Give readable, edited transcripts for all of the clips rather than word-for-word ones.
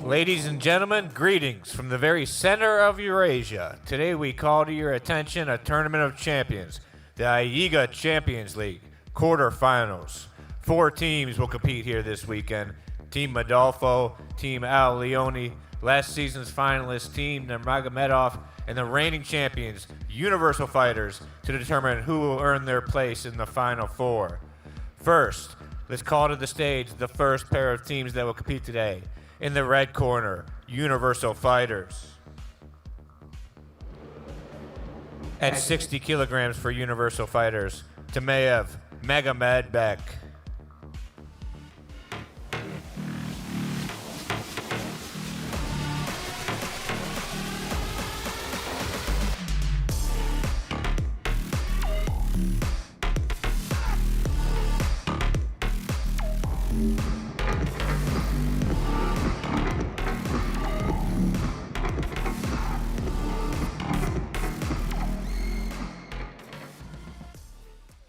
Ladies and gentlemen, greetings from the very center of Eurasia. Today we call to your attention a tournament of champions, the AIGA Champions League quarterfinals. 4 teams will compete here this weekend. Team Modolfo, Team Leone, last season's finalist Team Nurmagomedov, and the reigning champions, Universal Fighters, to determine who will earn their place in the Final Four. First, let's call to the stage the first pair of teams that will compete today. In the red corner, Universal Fighters. At 60 kilograms for Universal Fighters, Tamayev Magomedov.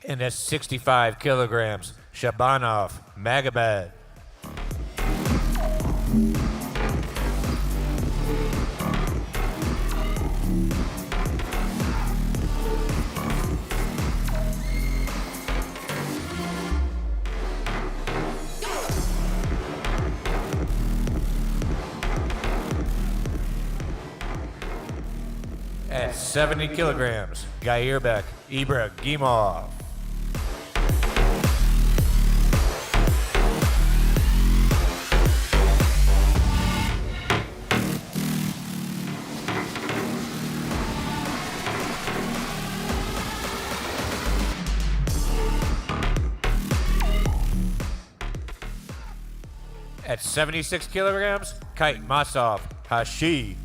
And at 65 kilograms, Shabanov Magomedov. At 70 kilograms, Giancarlo Ibrahimov. At 76 kilograms, Kite Masov Hashi.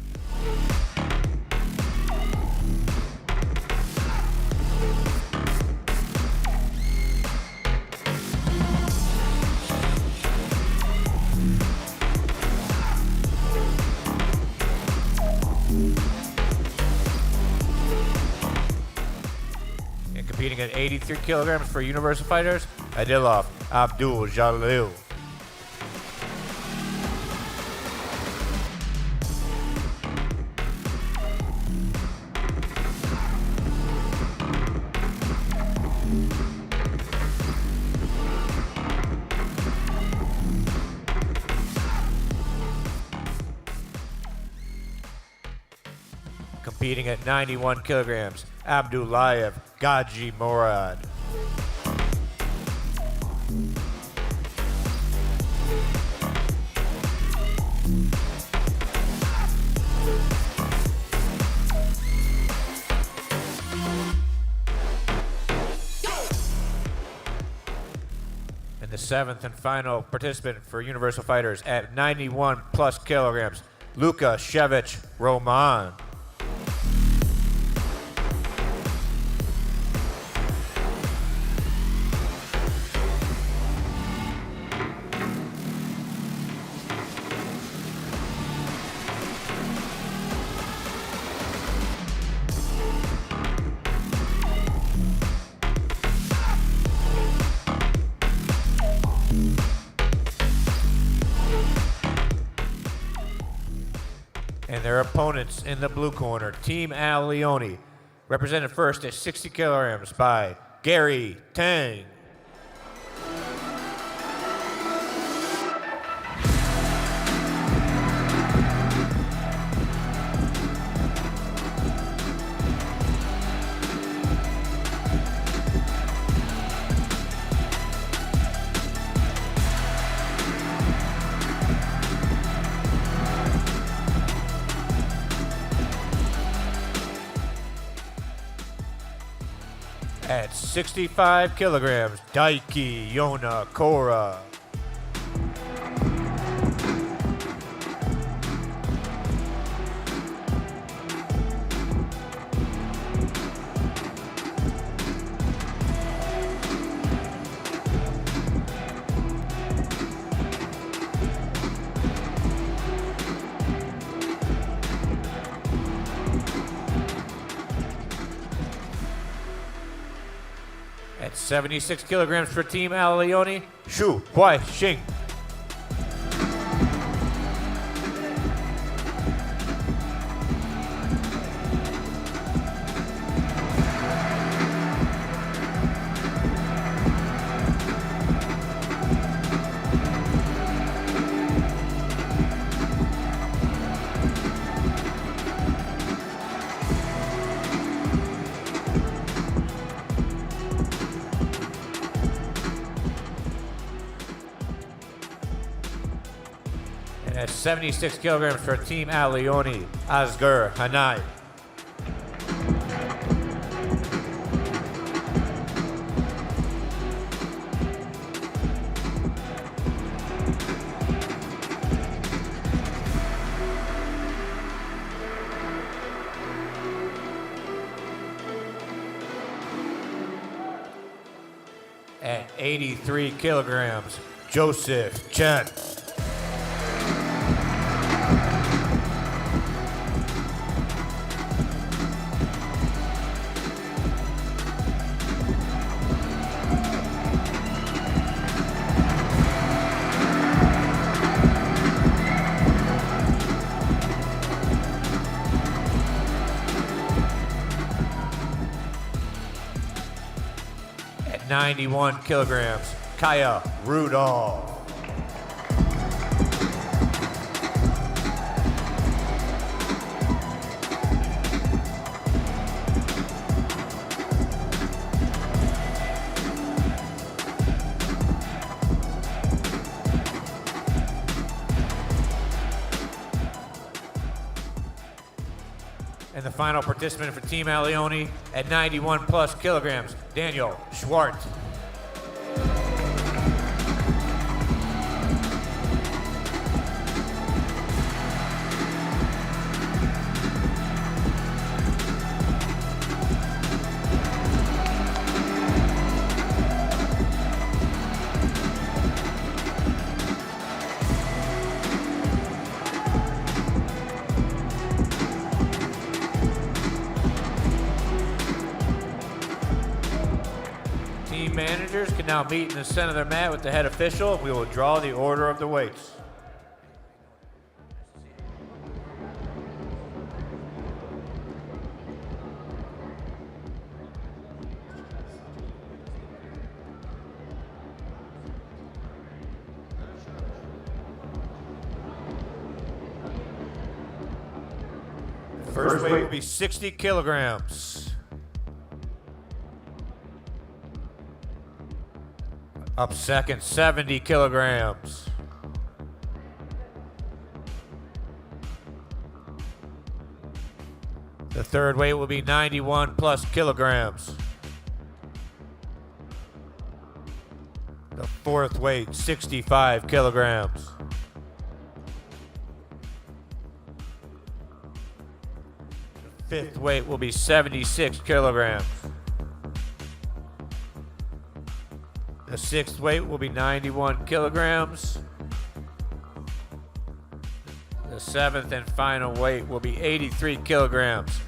And competing at 83 kilograms for Universal Fighters, Adilov Abdul Jalil. Competing at 91 kilograms, Abdullayev Gaji Morad. And the 7th and final participant for Universal Fighters at 91 plus kilograms, Lukashevich Roman. And their opponents in the blue corner, Team Leone, represented first at 60 kilograms by Gary Tang. At 65 kilograms, Daiki Yona Kora. At 76 kilograms for Team Leone, Shu Huai Xing. And at 76 kilograms for Team Leone, Asghar Hanai. At 83 kilograms, Joseph Chen. At 91 kilograms, Kaya Rudolph. And the final participant for Team Leone at 91 plus kilograms, Daniel Schwartz. Team managers can now meet in the center of their mat with the head official. We will draw the order of the weights. First weight will be 60 kilograms. Up second, 70 kilograms. The third weight will be 91 plus kilograms. The fourth weight, 65 kilograms. The fifth weight will be 76 kilograms. The sixth weight will be 91 kilograms. The seventh and final weight will be 83 kilograms.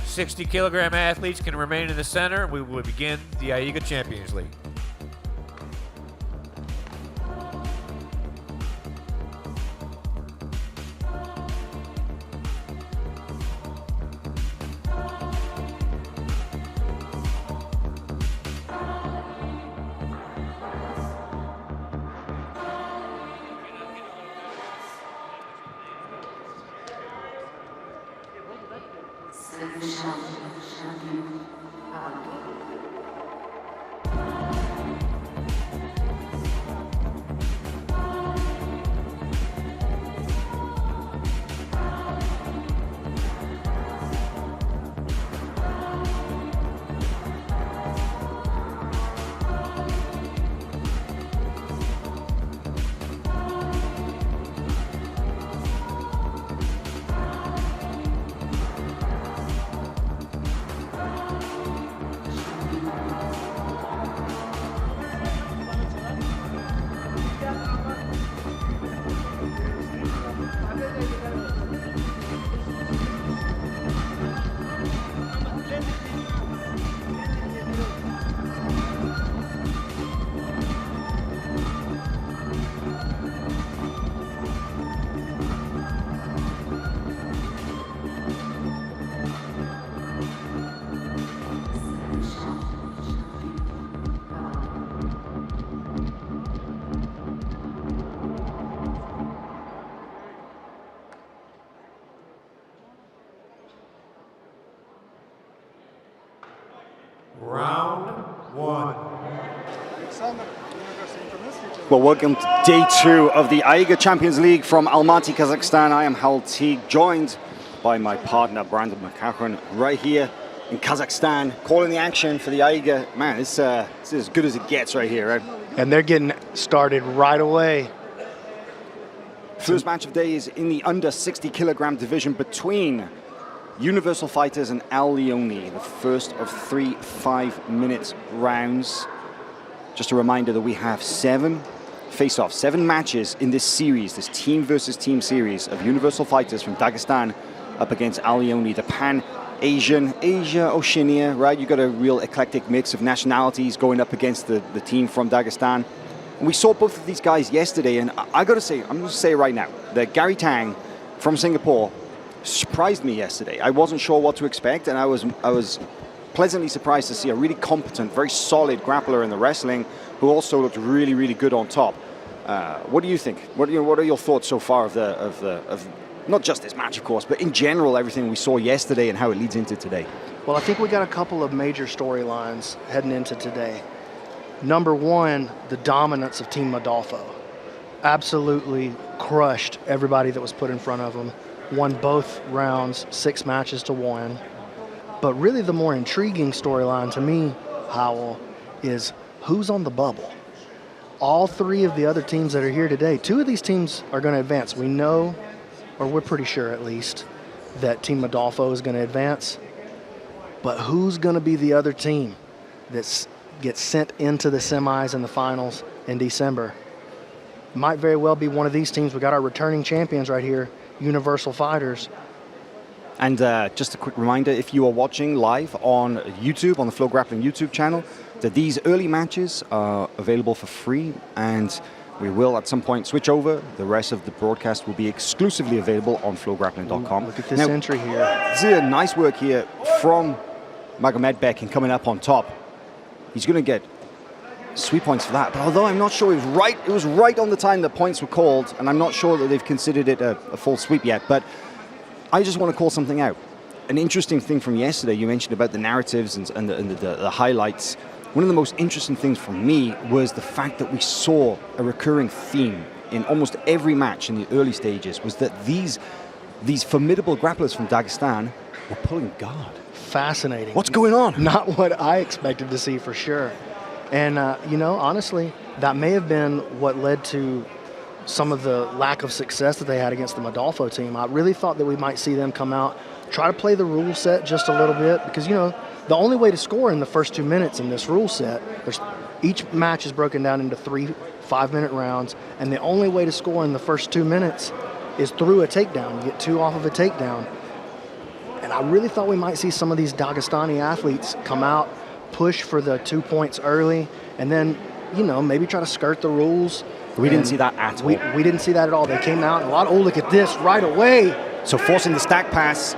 60 kilogram athletes can remain in the center. We will begin the AIGA Champions League. Well, welcome to day 2 of the AIGA Champions League from Almaty, Kazakhstan. I am Hal Teague, joined by my partner Brandon McCachran right here in Kazakhstan, calling the action for the AIGA. Man, this is as good as it gets right here, right? And they're getting started right away. First match of the day is in the under 60 kilogram division between Universal Fighters and Leone, the first of 3 5-minute rounds. Just a reminder that we have 7 face-offs, 7 matches in this series, this team versus team series of Universal Fighters from Dagestan up against Leone, the Pan-Asian, Oceania, right? You got a real eclectic mix of nationalities going up against the team from Dagestan. And we saw both of these guys yesterday, and I got to say, I'm going to say it right now, that Gary Tang from Singapore surprised me yesterday. I wasn't sure what to expect, and I was pleasantly surprised to see a really competent, very solid grappler in the wrestling who also looked really, really good on top. What do you think? What are your thoughts so far of not just this match, of course, but in general, everything we saw yesterday and how it leads into today? Well, I think we got a couple of major storylines heading into today. Number one, the dominance of Team Modolfo. Absolutely crushed everybody that was put in front of them. Won both rounds, 6 matches to 1. But really the more intriguing storyline to me, Howell, is who's on the bubble. All 3 of the other teams that are here today, 2 of these teams are going to advance. We know, or we're pretty sure at least, that Team Modolfo is going to advance. But who's going to be the other team that gets sent into the semis and the finals in December? Might very well be one of these teams. We got our returning champions right here, Universal Fighters. And just a quick reminder, if you are watching live on YouTube, on the FloGrappling YouTube channel, that these early matches are available for free, and we will at some point switch over. The rest of the broadcast will be exclusively available on FloGrappling.com. Look at this entry here. This is a nice work here from Nurmagomedov and coming up on top. He's going to get sweet points for that. But although I'm not sure it was right on the time that points were called, and I'm not sure that they've considered it a full sweep yet. But I just want to call something out. An interesting thing from yesterday, you mentioned about the narratives and the highlights. One of the most interesting things for me was the fact that we saw a recurring theme in almost every match in the early stages, was that these formidable grapplers from Dagestan were pulling guard. Fascinating. What's going on? Not what I expected to see for sure. And, you know, honestly, that may have been what led to some of the lack of success that they had against the Modolfo team. I really thought that we might see them come out, try to play the rule set just a little bit, because, you know, the only way to score in the first 2 minutes in this rule set, each match is broken down into 3 5-minute rounds, and the only way to score in the first 2 minutes is through a takedown. You get 2 off of a takedown. And I really thought we might see some of these Dagestani athletes come out, push for the 2 points early, and then, you know, maybe try to skirt the rules. We didn't see that at all. We didn't see that at all. They came out and look at this right away. So forcing the stack pass,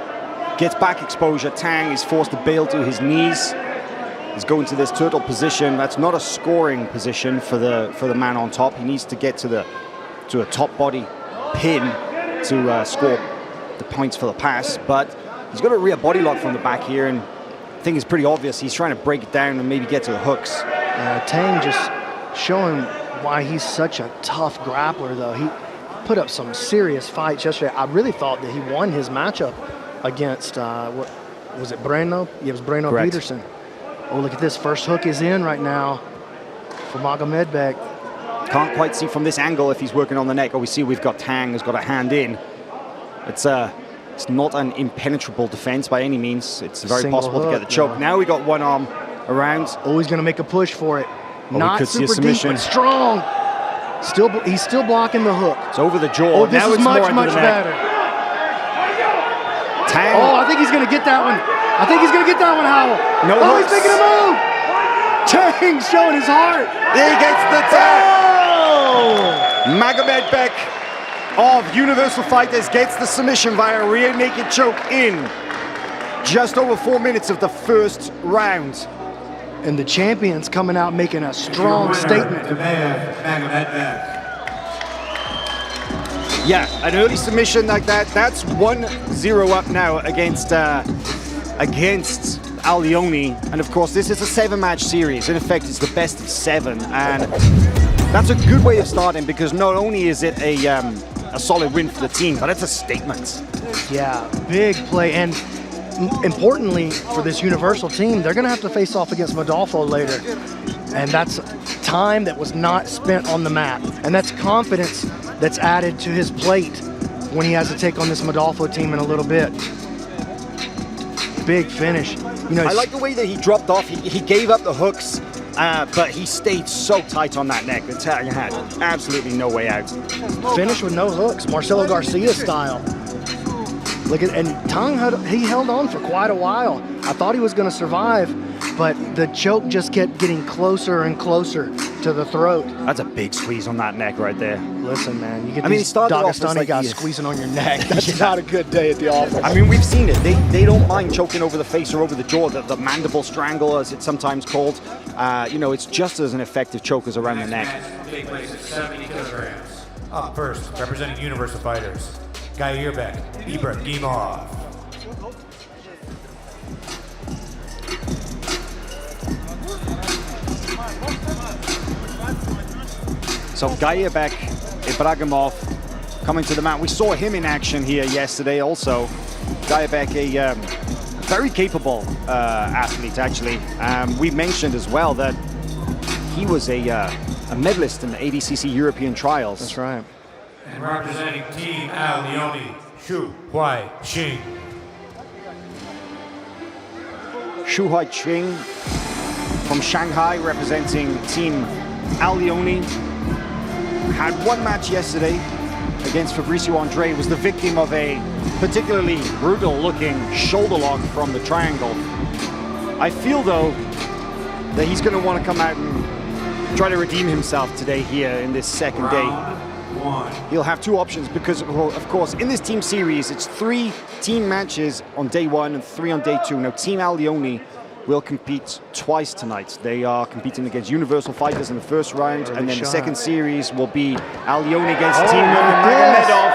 gets back exposure. Tang is forced to bail to his knees. He's going to this turtle position. That's not a scoring position for the man on top. He needs to get to a top body pin to score the points for the pass. But he's got a rear body lock from the back here, and I think it's pretty obvious he's trying to break it down and maybe get to the hooks. Tang just showing why he's such a tough grappler, though. He put up some serious fights yesterday. I really thought that he won his matchup against, what was it, Breno? Yeah, it was Breno Correct. Peterson. Oh, look at this. First hook is in right now for Nurmagomedov. Can't quite see from this angle if he's working on the neck. Oh, we see we've got Tang has got a hand in. It's not an impenetrable defense by any means. It's very Single possible hook, to get the choke. yeah. Now we got one arm around. Oh, he's going to make a push for it. Oh, Not we could see a super deep, submission. but strong. He's still blocking the hook. It's over the jaw. Oh, this now is it's much more into the neck. better. Tang. Oh, I think he's going to get that one. Howell. No oh, hooks. he's making a move. Tang showing his heart. He gets the tag. Oh! Nurmagomedov of Universal Fighters gets the submission via rear naked choke in just over 4 minutes of the first round. And the champions coming out making a strong statement. Yeah, an early submission like that. That's 1-0 up now against Leone. And of course, this is a 7-match series. In effect, it's the best of 7. And That's a good way of starting, because not only is it a solid win for the team, but it's a statement. Yeah, big play. And importantly for this Universal team, they're going to have to face off against Modolfo later. And that's time that was not spent on the mat. And that's confidence that's added to his plate when he has to take on this Modolfo team in a little bit. Big finish. You know, I like the way that he dropped off. He gave up the hooks, but he stayed so tight on that neck. The Italian had absolutely no way out. Finish with no hooks, Marcelo Garcia style. Look at, and Tang, he held on for quite a while. I thought he was going to survive, but the choke just kept getting closer and closer to the throat. That's a big squeeze on that neck right there. Listen, man, you get these Dagestani guys squeezing on your neck. That's not a good day at the office. I mean, we've seen it. They don't mind choking over the face or over the jaw, the mandible strangle, as it's sometimes called. You know, it's just as an effective choke as around the neck. Take place at 70 kilograms. Up first, representing Universal fighters, Giancarlo Bodoni. So Giancarlo Bodoni coming to the mat. We saw him in action here yesterday also. Giancarlo, a very capable athlete, actually. We mentioned as well that he was a medalist in the ADCC European trials. That's right. And representing Team Leone, Shu Huai Qing. Shu Huai Qing from Shanghai, representing Team Leone. Had one match yesterday against Fabricio Andre, was the victim of a particularly brutal-looking shoulder lock from the triangle. I feel, though, that he's going to want to come out and try to redeem himself today here in this second day. He'll have two options because, of course, in this team series, it's 3 team matches on day 1 and 3 on day 2. Now, Team Leone will compete twice tonight. They are competing against Universal fighters in the first round, and then the second series will be Leone against Team Nurmagomedov.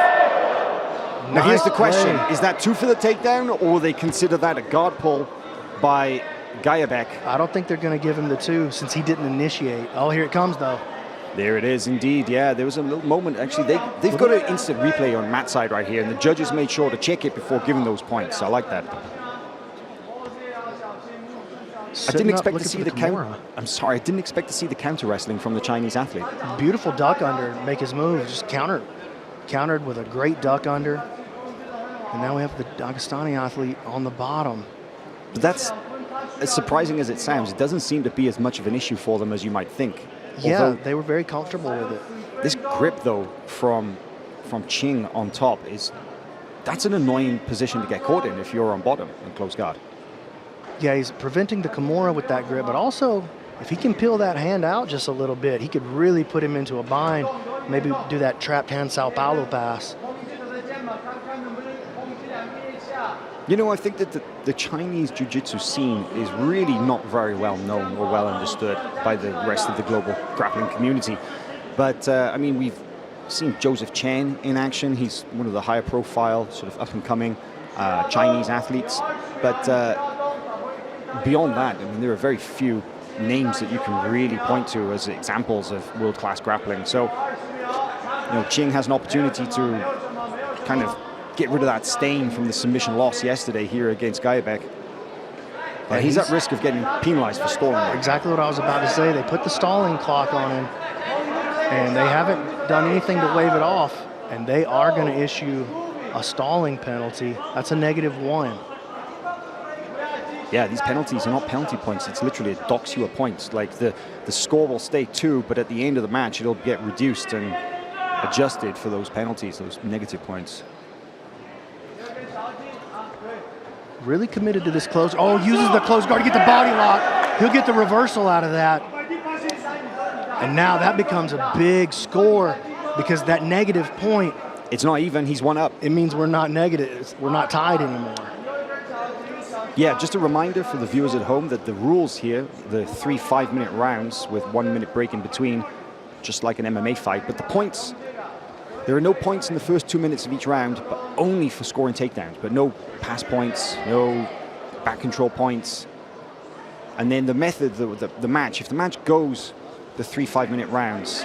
Now, here's the question. Is that 2 for the takedown, or will they consider that a guard pull by Giancarlo? I don't think they're going to give him the 2 since he didn't initiate. Oh, here it comes, though. There it is, indeed. Yeah, there was a little moment. Actually, they've got an instant replay on Matt's side right here, and the judges made sure to check it before giving those points. I like that. I didn't expect to see the counter. I'm sorry, I didn't expect to see the counter wrestling from the Chinese athlete. Beautiful duck under, make his move, just countered with a great duck under. And now we have the Dagestani athlete on the bottom. But that's, as surprising as it sounds, it doesn't seem to be as much of an issue for them as you might think. Yeah, although they were very comfortable with it. This grip, though, from Qing on top, that's an annoying position to get caught in if you're on bottom in close guard. Yeah, he's preventing the Kimura with that grip, but also if he can peel that hand out just a little bit, he could really put him into a bind, maybe do that trapped hand Sao Paulo pass. You know, I think that the Chinese jiu-jitsu scene is really not very well known or well understood by the rest of the global grappling community. But, I mean, we've seen Joseph Chen in action. He's one of the higher profile, sort of up-and-coming Chinese athletes. But beyond that, I mean, there are very few names that you can really point to as examples of world-class grappling. So, you know, Qing has an opportunity to kind of get rid of that stain from the submission loss yesterday here against Giancarlo. But he's at risk of getting penalized for stalling. Exactly what I was about to say. They put the stalling clock on him, and they haven't done anything to wave it off, and they are going to issue a stalling penalty. That's a -1. Yeah, these penalties are not penalty points. It's literally, it docks you a point. Like the score will stay 2, but at the end of the match, it'll get reduced and adjusted for those penalties, those negative points. Really committed to this close. Oh, uses the close guard to get the body lock. He'll get the reversal out of that. And now that becomes a big score because that negative point. It's not even, he's 1 up. It means we're not negative, we're not tied anymore. Yeah, just a reminder for the viewers at home that the rules here, the 3 5-minute rounds with 1 minute break in between, just like an MMA fight, but the points, there are no points in the first 2 minutes of each round, but only for scoring takedowns, but no pass points, no back control points. And then the method, the match, if the match goes the 3 5-minute rounds,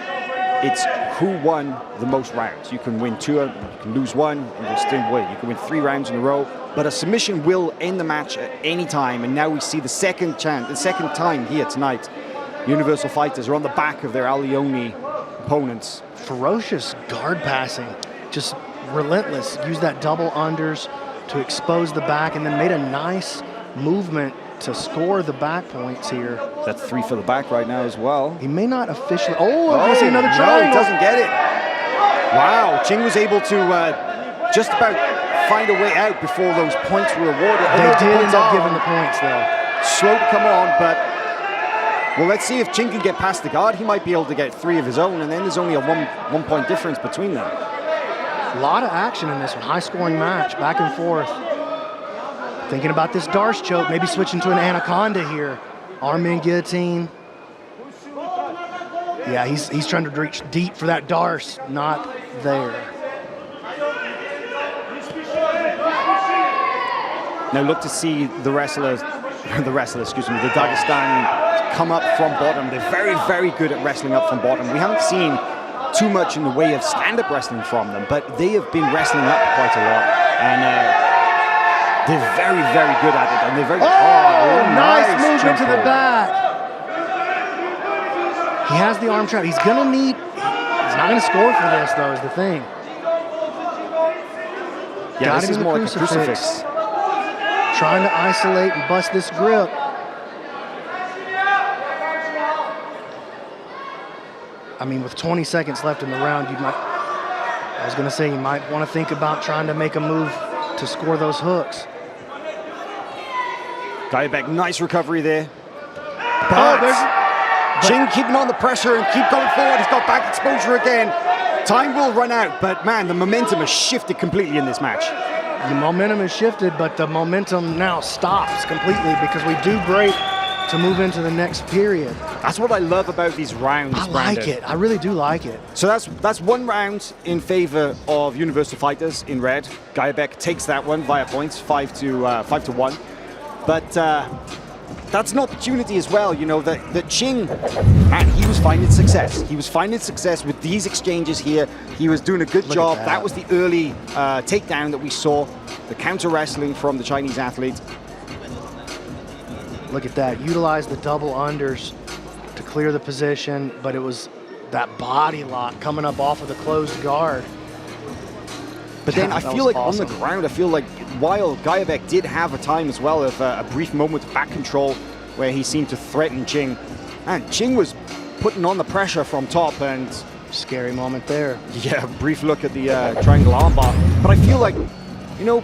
it's who won the most rounds. You can win 2, you can lose 1, and you'll still win. You can win 3 rounds in a row, but a submission will end the match at any time. And now we see the second time here tonight. Universal fighters are on the back of their Leone opponents. Ferocious guard passing, just relentless. Use that double unders to expose the back, and then made a nice movement to score the back points here. That's 3 for the back right now as well. He may not officially. Oh, I see another triangle. No, he doesn't get it. Wow, Chen was able to just about find a way out before those points were awarded. They did end up giving the points, though. Slow to come on, but well, let's see if Chen can get past the guard. He might be able to get 3 of his own, and then there's only a one point difference between them. A lot of action in this one. High-scoring match, back and forth. Thinking about this Darce choke, maybe switching to an anaconda here. Arm in guillotine. Yeah, he's trying to reach deep for that Darce. Not there. Now look to see the wrestlers, the Dagestan come up from bottom. They're very, very good at wrestling up from bottom. We haven't seen too much in the way of stand-up wrestling from them, but they have been wrestling up quite a lot. And they're very, very good at it. And they're very nice movement to the back. He has the arm trap. He's not gonna score for this though, is the thing. Yeah, this is more like a crucifix. Trying to isolate and bust this grip. I mean, with 20 seconds left in the round, you might want to think about trying to make a move to score those hooks. Abate, nice recovery there. Chen keeping on the pressure and keep going forward. He's got back exposure again. Time will run out, but man, the momentum has shifted completely in this match. The momentum has shifted, but the momentum now stops completely because we do break to move into the next period. That's what I love about these rounds, I Brandon. like it. I really do like it. So that's 1 round in favor of Universal Fighters in red. Abate takes that one via points, 5 to 1. But that's an opportunity as well, you know, that Chen, man, he was finding success. He was finding success with these exchanges here. He was doing a good job. That was the early takedown that we saw, the counter wrestling from the Chinese athlete. Look at that. Utilize the double unders to clear the position, but it was that body lock coming up off of the closed guard. But then I feel like on the ground, I feel like while Abate did have a time as well of a brief moment of back control where he seemed to threaten Chen, and Chen was putting on the pressure from top, and scary moment there. Yeah, brief look at the triangle armbar. But I feel like, you know,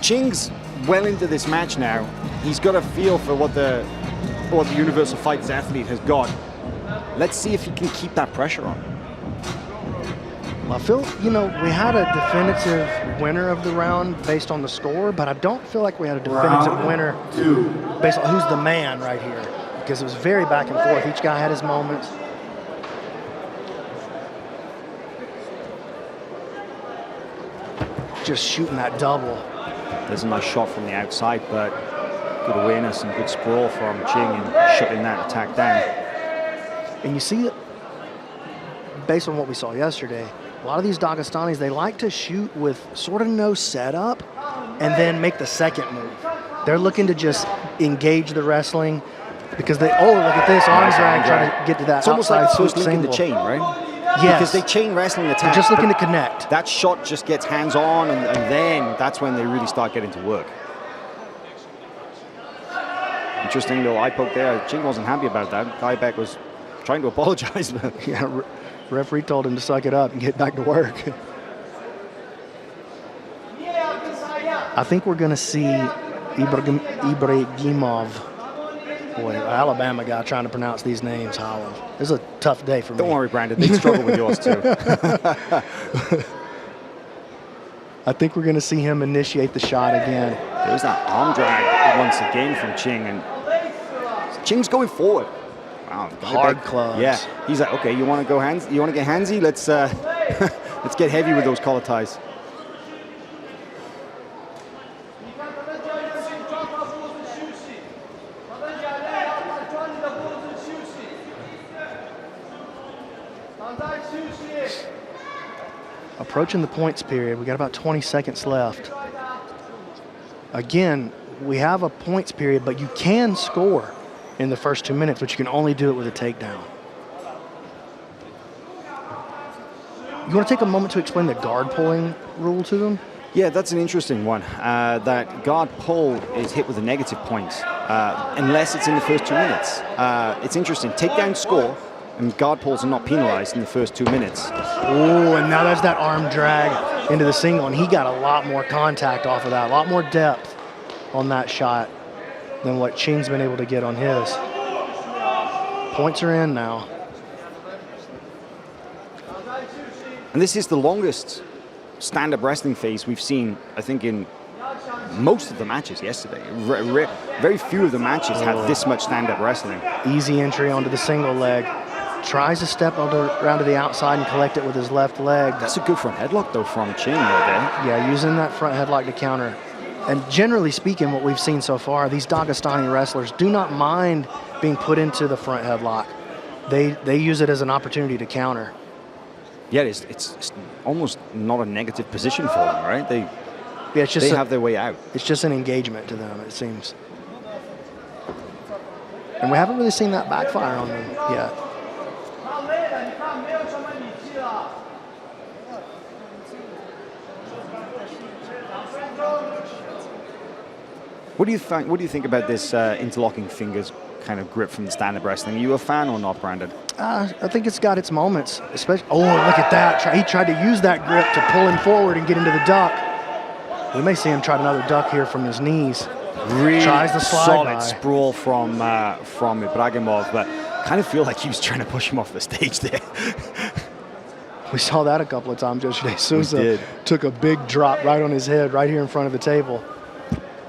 Chen's well into this match now. He's got a feel for what the Universal Fighters athlete has got. Let's see if he can keep that pressure on. Well, I feel, you know, we had a definitive winner of the round based on the score, but I don't feel like we had a definitive winner based on who's the man right here, because it was very back and forth. Each guy had his moments. Just shooting that double. There's a nice shot from the outside, but good awareness and good sprawl from Chen in shutting that attack down. And you see it, based on what we saw yesterday, a lot of these Dagestanis, they like to shoot with sort of no setup and then make the second move. They're looking to just engage the wrestling because they, oh, look at this, arm drag, trying to get to that. It's almost like the first link in the chain, right? Yes. Because they chain wrestling attack. They're just looking to connect. That shot just gets hands-on, and then that's when they really start getting to work. Interesting little eye poke there. Chen wasn't happy about that. Abate was trying to apologize. Yeah, referee told him to suck it up and get back to work. I think we're going to see Ibragimov. Boy, Alabama guy trying to pronounce these names, Holland. This is a tough day for me. Don't worry, Brandon. They struggle with yours, too. I think we're going to see him initiate the shot again. There's that arm drag once again from Chen, and Chen's going forward. Wow, hard clubs. Yeah, he's like, okay, you want to go hands? You want to get handsy? Let's let's get heavy with those collar ties. Approaching the points period. We got about 20 seconds left. Again, we have a points period, but you can score in the first 2 minutes, but you can only do it with a takedown. You want to take a moment to explain the guard pulling rule to them? Yeah, that's an interesting one. That guard pull is hit with a negative point unless it's in the first 2 minutes. It's interesting. Takedown score and guard pulls are not penalized in the first 2 minutes. Oh, and now there's that arm drag into the single, and he got a lot more contact off of that, a lot more depth on that shot than what Chen's been able to get on his. Points are in now. And this is the longest stand-up wrestling phase we've seen, I think, in most of the matches yesterday. Very few of the matches had this much stand-up wrestling. Easy entry onto the single leg. Tries to step around to the outside and collect it with his left leg. That's a good front headlock, though, from Chen right there. Yeah, using that front headlock to counter. And generally speaking, what we've seen so far, these Dagestani wrestlers do not mind being put into the front headlock. They use it as an opportunity to counter. Yeah, it's almost not a negative position for them, right? They have their way out. It's just an engagement to them, it seems. And we haven't really seen that backfire on them yet. What do you think about this interlocking fingers kind of grip from the stand-up wrestling? Are you a fan or not, Brandon? I think it's got its moments, especially. Oh, look at that! He tried to use that grip to pull him forward and get into the duck. We may see him try another duck here from his knees. Really tries the slide solid by. sprawl from Ibragimov, but kind of feel like he was trying to push him off the stage there. We saw that a couple of times yesterday. Sousa took a big drop right on his head, right here in front of the table.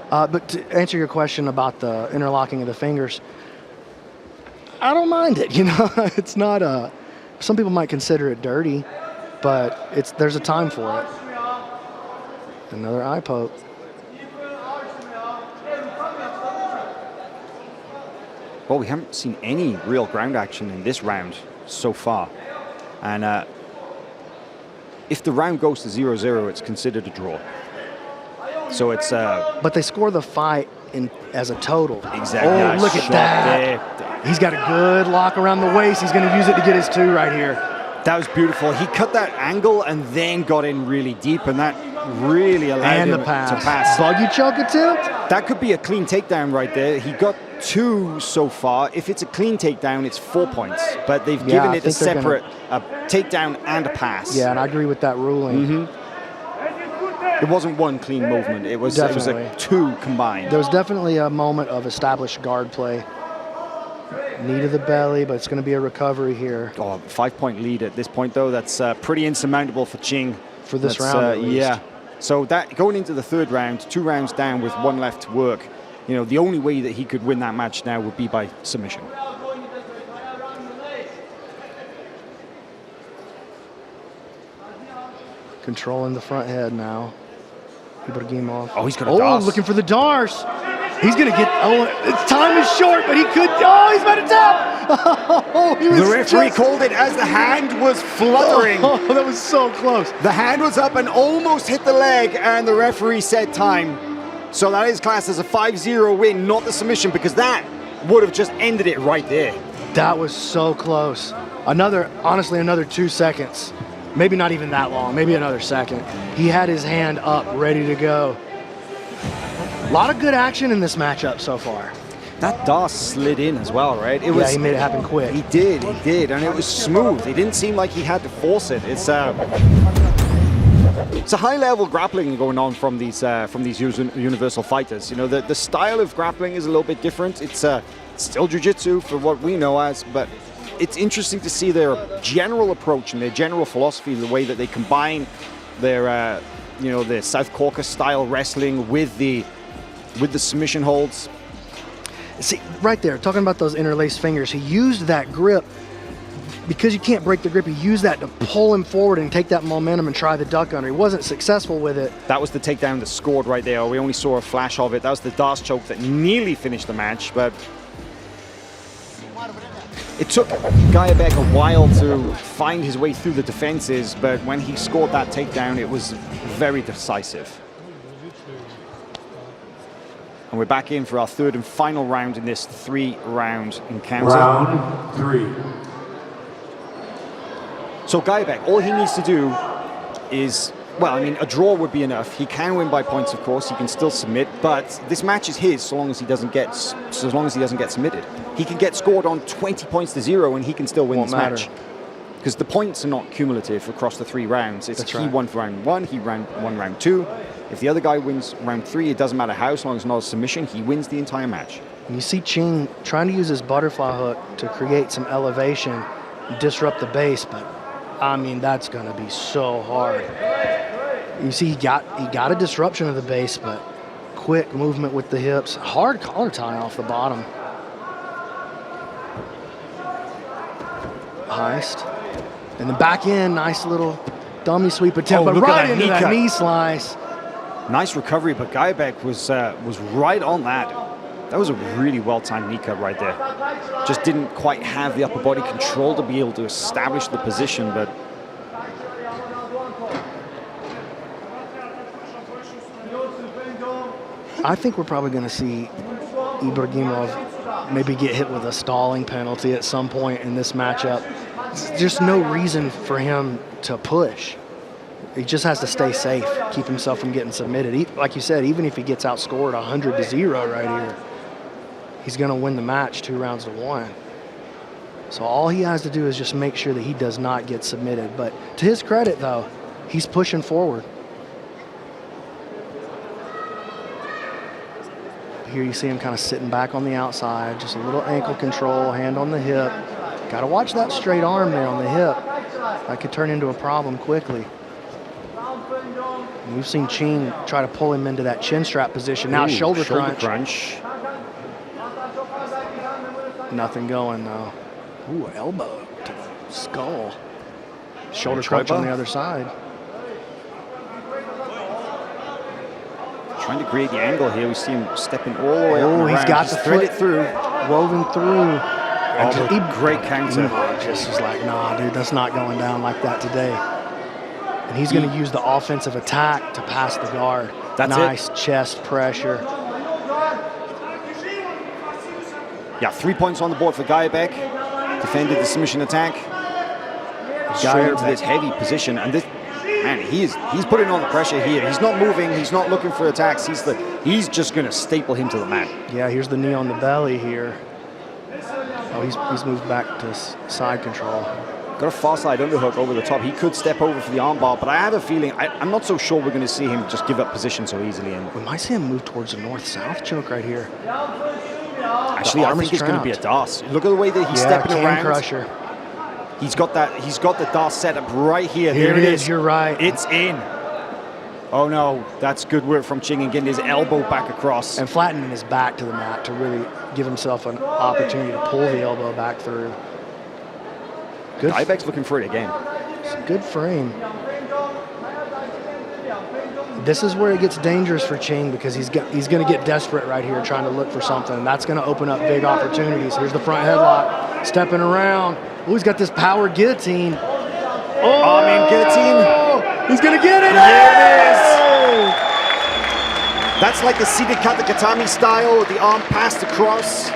But to answer your question about the interlocking of the fingers, I don't mind it. You know, it's not some people might consider it dirty, but there's a time for it. Another eye poke. Well, we haven't seen any real ground action in this round so far. And if the round goes to 0-0, it's considered a draw. So it's... But they score the fight as a total. Exactly. Oh, look at that. There. He's got a good lock around the waist. He's going to use it to get his two right here. That was beautiful. He cut that angle and then got in really deep, and that really allowed him to pass. Buggy choke attempt? That could be a clean takedown right there. He got 2 so far. If it's a clean takedown, it's 4 points. But they've given it a separate takedown and a pass. Yeah, and I agree with that ruling. Mm-hmm. It wasn't one clean movement. It was like 2 combined. There was definitely a moment of established guard play. Knee to the belly, but it's going to be a recovery here. Oh, 5-point lead at this point, though. That's pretty insurmountable for Chen. For this round, at least. Yeah. So that going into the third round, 2 rounds down with 1 left to work, you know, the only way that he could win that match now would be by submission. Controlling the front head now. Ibragimov. Oh, he's got a DAS. Looking for the DARS. He's going to get, its time is short, but he could, he's about to tap. The referee called it as the hand was fluttering. Oh, that was so close. The hand was up and almost hit the leg, and the referee said time. So that is classed as a 5-0 win, not the submission, because that would have just ended it right there. That was so close. Honestly, another 2 seconds. Maybe not even that long, maybe another second. He had his hand up, ready to go. A lot of good action in this matchup so far. That DAS slid in as well, right? He made it happen quick. He did, and it was smooth. It didn't seem like he had to force it. It's a high-level grappling going on from these universal fighters. You know, the style of grappling is a little bit different. It's still jiu-jitsu for what we know as, but it's interesting to see their general approach and their general philosophy, the way that they combine their their South Caucasus style wrestling with the submission holds. See, right there, talking about those interlaced fingers, he used that grip because you can't break the grip. He used that to pull him forward and take that momentum and try the duck under. He wasn't successful with it. That was the takedown that scored right there. We only saw a flash of it. That was the DAS choke that nearly finished the match, but It took Gajabek a while to find his way through the defenses, but when he scored that takedown, it was very decisive. And we're back in for our third and final round in this 3-round encounter. Round 3. So Gajabek, all he needs to do is, well, I mean, a draw would be enough. He can win by points, of course. He can still submit, but this match is his so long as he doesn't get submitted. He can get scored on 20 points to 0, and he can still win this match. Because the points are not cumulative across the 3 rounds. It's he won for round 1, he won round 2. If the other guy wins round 3, it doesn't matter how, as long as it's not a submission, he wins the entire match. And you see Chen trying to use his butterfly hook to create some elevation, disrupt the base, but I mean, that's going to be so hard. You see he got a disruption of the base, but quick movement with the hips. Hard collar tie off the bottom. Heist. And then back in, nice little dummy sweep attempt, but right into that knee slice. Nice recovery, but Gajabek was right on that. That was a really well-timed knee cut right there. Just didn't quite have the upper body control to be able to establish the position, but I think we're probably going to see Ibragimov maybe get hit with a stalling penalty at some point in this matchup. There's no reason for him to push. He just has to stay safe, keep himself from getting submitted. Like you said, even if he gets outscored 100-0 right here, he's going to win the match 2 rounds to 1. So all he has to do is just make sure that he does not get submitted. But to his credit, though, he's pushing forward. Here you see him kind of sitting back on the outside, just a little ankle control, hand on the hip. Got to watch that straight arm there on the hip. That could turn into a problem quickly. And we've seen Chen try to pull him into that chin strap position. Now shoulder crunch. Nothing going though. Ooh, elbow to the skull. Shoulder crunch on the other side. Trying to create the angle here. We see him stepping all the way up. Oh, he's got the foot through, woven through. Oh, great counter. Just was like, nah, dude, that's not going down like that today. And he's going to use the offensive attack to pass the guard. That's nice chest pressure. Yeah, 3 points on the board for Gajabek. Defended the submission attack. Straight into this heavy position, and this. Man, he's putting on the pressure here. He's not moving. He's not looking for attacks. He's just going to staple him to the mat. Yeah, here's the knee on the belly here. Oh, he's moved back to side control. Got a far side underhook over the top. He could step over for the armbar, but I have a feeling, I'm not so sure we're going to see him just give up position so easily. And we might see him move towards a north-south choke right here. Actually, I think it's going to be a DAS. Look at the way that he's stepping around. Crusher. He's got the DAS set up right here. Here it is. You're right. It's in. Oh no, that's good work from Chen and getting his elbow back across. And flattening his back to the mat to really give himself an opportunity to pull the elbow back through. Good. Gajabek's looking for it again. It's a good frame. This is where it gets dangerous for Chen because he's going to get desperate right here trying to look for something. And that's going to open up big opportunities. Here's the front headlock, stepping around. Oh, he's got this power guillotine. Oh, man, guillotine. He's going to get it. There it is. That's like the seated katakatami style, the arm passed across.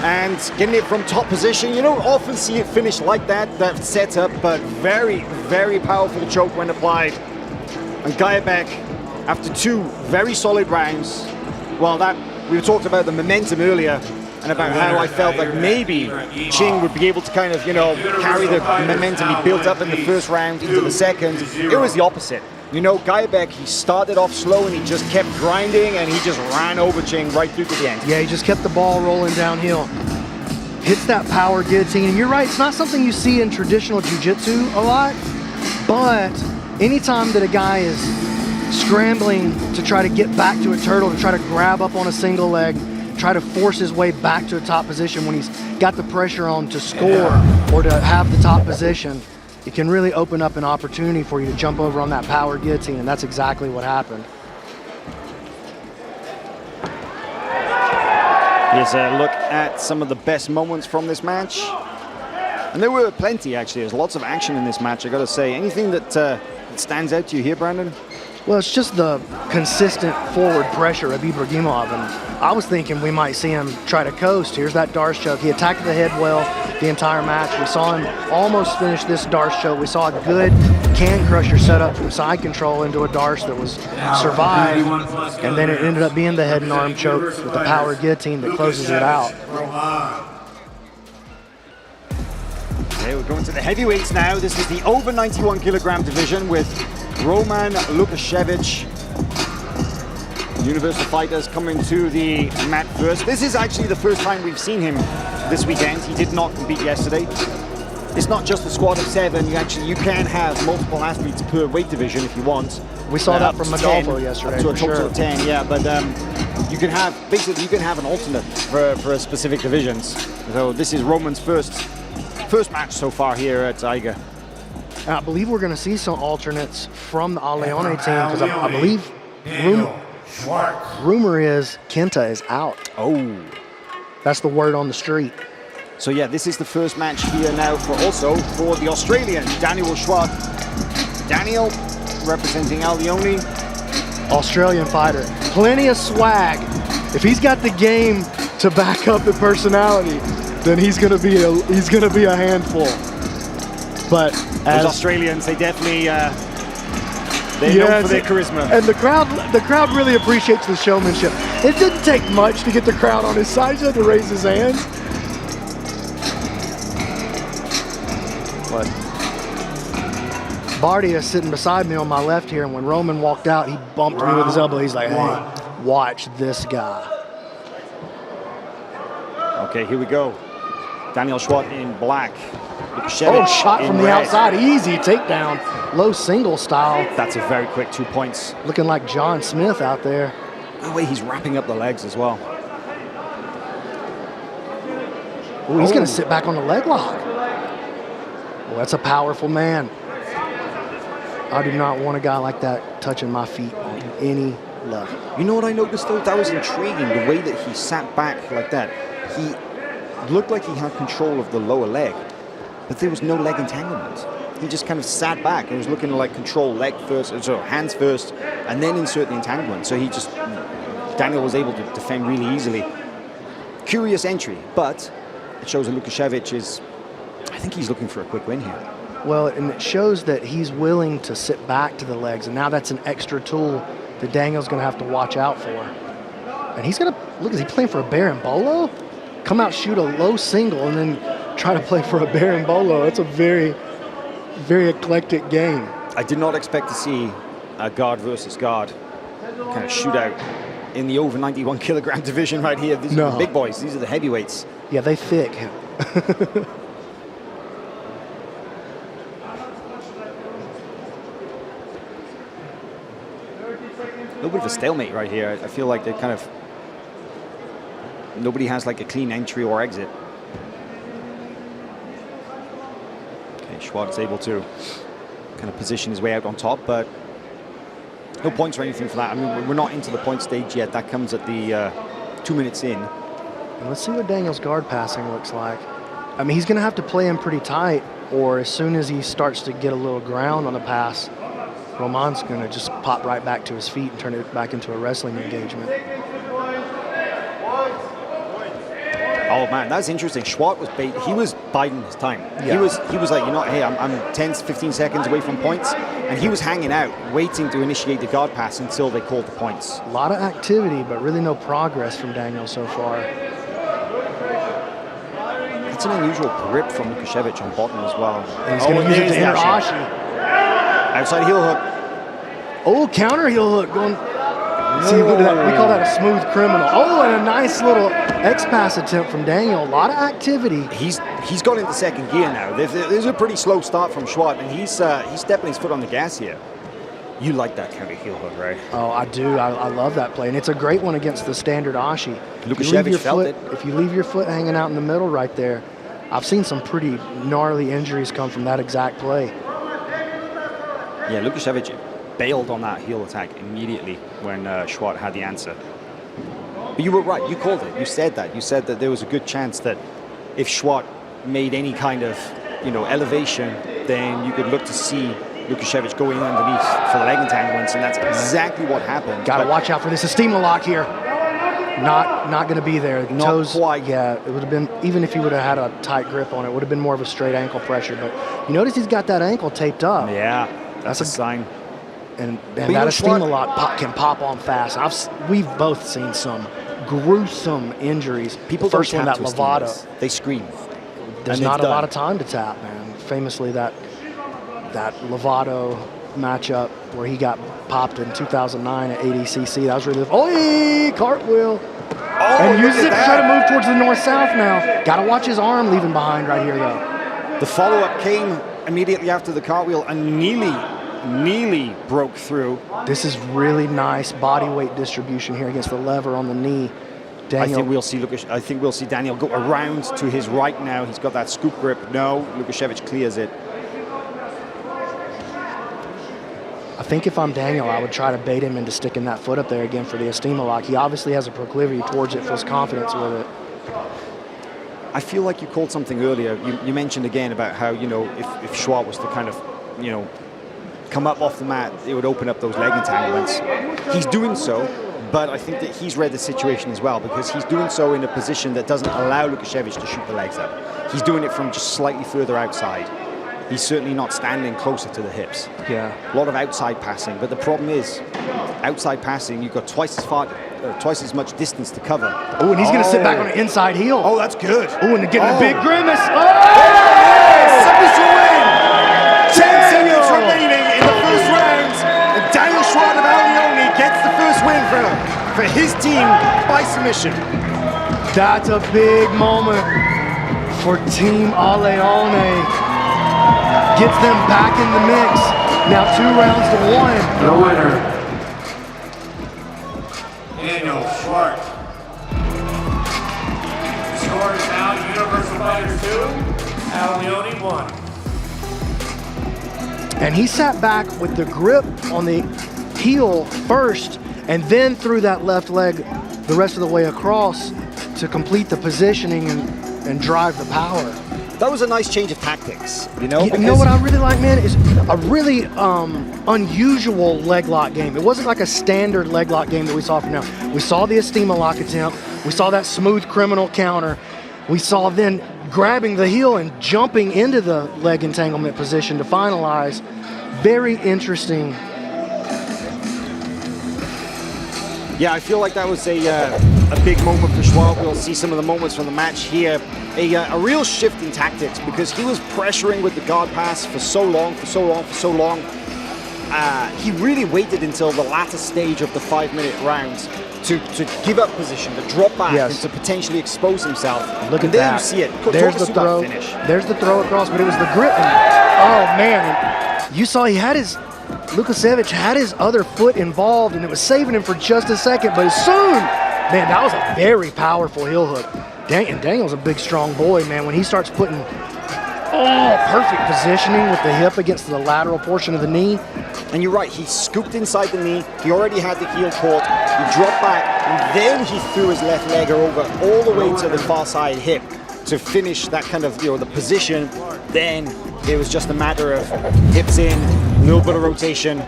And getting it from top position. You don't often see it finish like that setup, but very, very powerful choke when applied. And Gajabek, after 2 very solid rounds, well, we talked about the momentum earlier and about how I felt like maybe Chen would be able to kind of, carry the momentum he built up in the first round into the second. It was the opposite. Gajabek, he started off slow and he just kept grinding and he just ran over Chen right through to the end. Yeah, he just kept the ball rolling downhill. Hits that power guillotine, and you're right, it's not something you see in traditional jiu-jitsu a lot, but anytime that a guy is scrambling to try to get back to a turtle, to try to grab up on a single leg, try to force his way back to a top position when he's got the pressure on to score or to have the top position, it can really open up an opportunity for you to jump over on that power guillotine, and that's exactly what happened. Here's a look at some of the best moments from this match. And there were plenty, actually. There's lots of action in this match, I got to say. Anything that stands out to you here, Brandon? Well, it's just the consistent forward pressure of Ibragimov, and I was thinking we might see him try to coast. Here's that Darce choke. He attacked the head well the entire match. We saw him almost finish this Darce choke. We saw a good can crusher set up from side control into a Darce that was survived, and then it ended up being the head and arm choke with the power guillotine that closes it out. Okay, we're going to the heavyweights now. This is the over 91 kilogram division with Roman Lukashevich. Universal Fighters coming to the mat first. This is actually the first time we've seen him this weekend. He did not compete yesterday. It's not just a squad of 7. You can have multiple athletes per weight division if you want. We saw that from Modolfo yesterday. Up to a total of 10, yeah. But you can have an alternate for specific divisions. So this is Roman's first match so far here at AIGA. I believe we're going to see some alternates from the Leone team because I believe rumor is Kenta is out. Oh. That's the word on the street. So yeah, this is the first match here now for the Australian, Daniel Schwartz. Daniel representing Leone. Australian fighter. Plenty of swag. If he's got the game to back up the personality, then he's gonna be a handful. But as those Australians, they definitely they're known for their charisma. And the crowd really appreciates the showmanship. It didn't take much to get the crowd on his side. He just had to raise his hands. But Bardia is sitting beside me on my left here, and when Roman walked out, he bumped me with his elbow. He's like, "Hey, watch this guy." Okay, here we go. Daniel Schwartz in black. Oh, shot from the outside. Easy takedown. Low single style. That's a very quick 2 points. Looking like John Smith out there. The way he's wrapping up the legs as well. Ooh, he's going to sit back on the leg lock. Well, that's a powerful man. I do not want a guy like that touching my feet on any level. You know what I noticed, though? That was intriguing, the way that he sat back like that. He looked like he had control of the lower leg, but there was no leg entanglement. He just kind of sat back and was looking to like control leg first, so hands first, and then insert the entanglement. So Daniel was able to defend really easily. Curious entry, but it shows that Lukashevich I think he's looking for a quick win here. Well, and it shows that he's willing to sit back to the legs, and now that's an extra tool that Daniel's going to have to watch out for. And he's going to, look, is he playing for a berimbolo? Come out, shoot a low single, and then try to play for a berimbolo. That's a very, very eclectic game. I did not expect to see a guard versus guard kind of shootout in the over 91 kilogram division right here. These are the big boys. These are the heavyweights. Yeah, they thick. A little bit of a stalemate right here. I feel like they're kind of, nobody has like a clean entry or exit. Okay, Schwartz able to kind of position his way out on top, but no points or anything for that. I mean, we're not into the point stage yet. That comes at the 2 minutes in. And let's see what Daniel's guard passing looks like. I mean, he's going to have to play him pretty tight, or as soon as he starts to get a little ground on the pass, Roman's going to just pop right back to his feet and turn it back into a wrestling engagement. Oh man, that's interesting. Schwartz was biding his time. Yeah. He was like, you know, hey, I'm 10, 15 seconds away from points, and he was hanging out, waiting to initiate the guard pass until they called the points. A lot of activity, but really no progress from Daniel so far. That's an unusual grip from Lukashevich on bottom as well. And he's going to use it to enter Ashi. Outside heel hook. Oh, counter heel hook going. See, look at that. We call that a smooth criminal. Oh, and a nice little X-pass attempt from Daniel. A lot of activity. He's got into second gear now. There's a pretty slow start from Schwartz, and he's stepping his foot on the gas here. You like that counter heel hook, right? Oh, I do. I love that play, and it's a great one against the standard Ashi. Lukashevich felt it. If you leave your foot hanging out in the middle right there, I've seen some pretty gnarly injuries come from that exact play. Yeah, Lukashevich bailed on that heel attack immediately when Schwartz had the answer. But you were right. You called it. You said that. You said that there was a good chance that if Schwartz made any kind of, elevation, then you could look to see Lukashevich going underneath for the leg entanglements, and that's exactly what happened. Got to watch out for this Estima lock here. Not going to be there. Not Toes, quite. Yeah, it would have been, even if he would have had a tight grip on it, would have been more of a straight ankle pressure. But you notice he's got that ankle taped up. Yeah, that's a sign. And that Estima lock can pop on fast. We've both seen some gruesome injuries. People First don't one, that tap to Lovato. Estimas. They scream. There's not a lot of time to tap, man. Famously, that Lovato matchup where he got popped in 2009 at ADCC. That was really, cartwheel. And uses it to try to move towards the north-south now. Got to watch his arm leaving behind right here, though. The follow-up came immediately after the cartwheel and nearly broke through. This is really nice body weight distribution here against the lever on the knee. Daniel. I think we'll see Daniel go around to his right now. He's got that scoop grip. No, Lukashevich clears it. I think if I'm Daniel, I would try to bait him into sticking that foot up there again for the Estima lock. He obviously has a proclivity towards it, feels confidence with it. I feel like you called something earlier. You mentioned again about how, if Schwartz was to kind of, come up off the mat, it would open up those leg entanglements. He's doing so, but I think that he's read the situation as well, because he's doing so in a position that doesn't allow Lukashevich to shoot the legs up. He's doing it from just slightly further outside. He's certainly not standing closer to the hips. Yeah. A lot of outside passing, but the problem is, outside passing, you've got twice as much distance to cover. Oh, and he's going to sit back on an inside heel. Oh, that's good. Oh, and getting a big grimace. Submission win! 10 seconds remaining in the first round, and Daniel Schwartz of Leone gets the first win for his team by submission. That's a big moment for Team Leone. Gets them back in the mix. Now 2 rounds to 1. The winner, Daniel Schwartz. The score is now Universal Fighters 2, Leone 1. And he sat back with the grip on the heel first, and then threw that left leg the rest of the way across to complete the positioning and drive the power. That was a nice change of tactics, You know what I really like, man, is a really unusual leg lock game. It wasn't like a standard leg lock game that we saw from now. We saw the Estima lock attempt. We saw that smooth criminal counter. We saw then grabbing the heel and jumping into the leg entanglement position to finalize. Very interesting. Yeah, I feel like that was a big moment for Schwartz. We'll see some of the moments from the match here. A real shift in tactics, because he was pressuring with the guard pass for so long. He really waited until the latter stage of the 5-minute round to give up position, to drop back, and to potentially expose himself. Look at there that. You see it. There's the throw. Finish. There's the throw across, but it was the grip. Oh, man. You saw Lukashevich had his other foot involved, and it was saving him for just a second, but as soon, man, that was a very powerful heel hook. And Daniel's a big, strong boy, man. When he starts putting, perfect positioning with the hip against the lateral portion of the knee. And you're right, he scooped inside the knee. He already had the heel caught. He dropped back, and then he threw his left leg over all the way to the far side hip to finish that kind of, the position. Then it was just a matter of hips in, a little bit of rotation,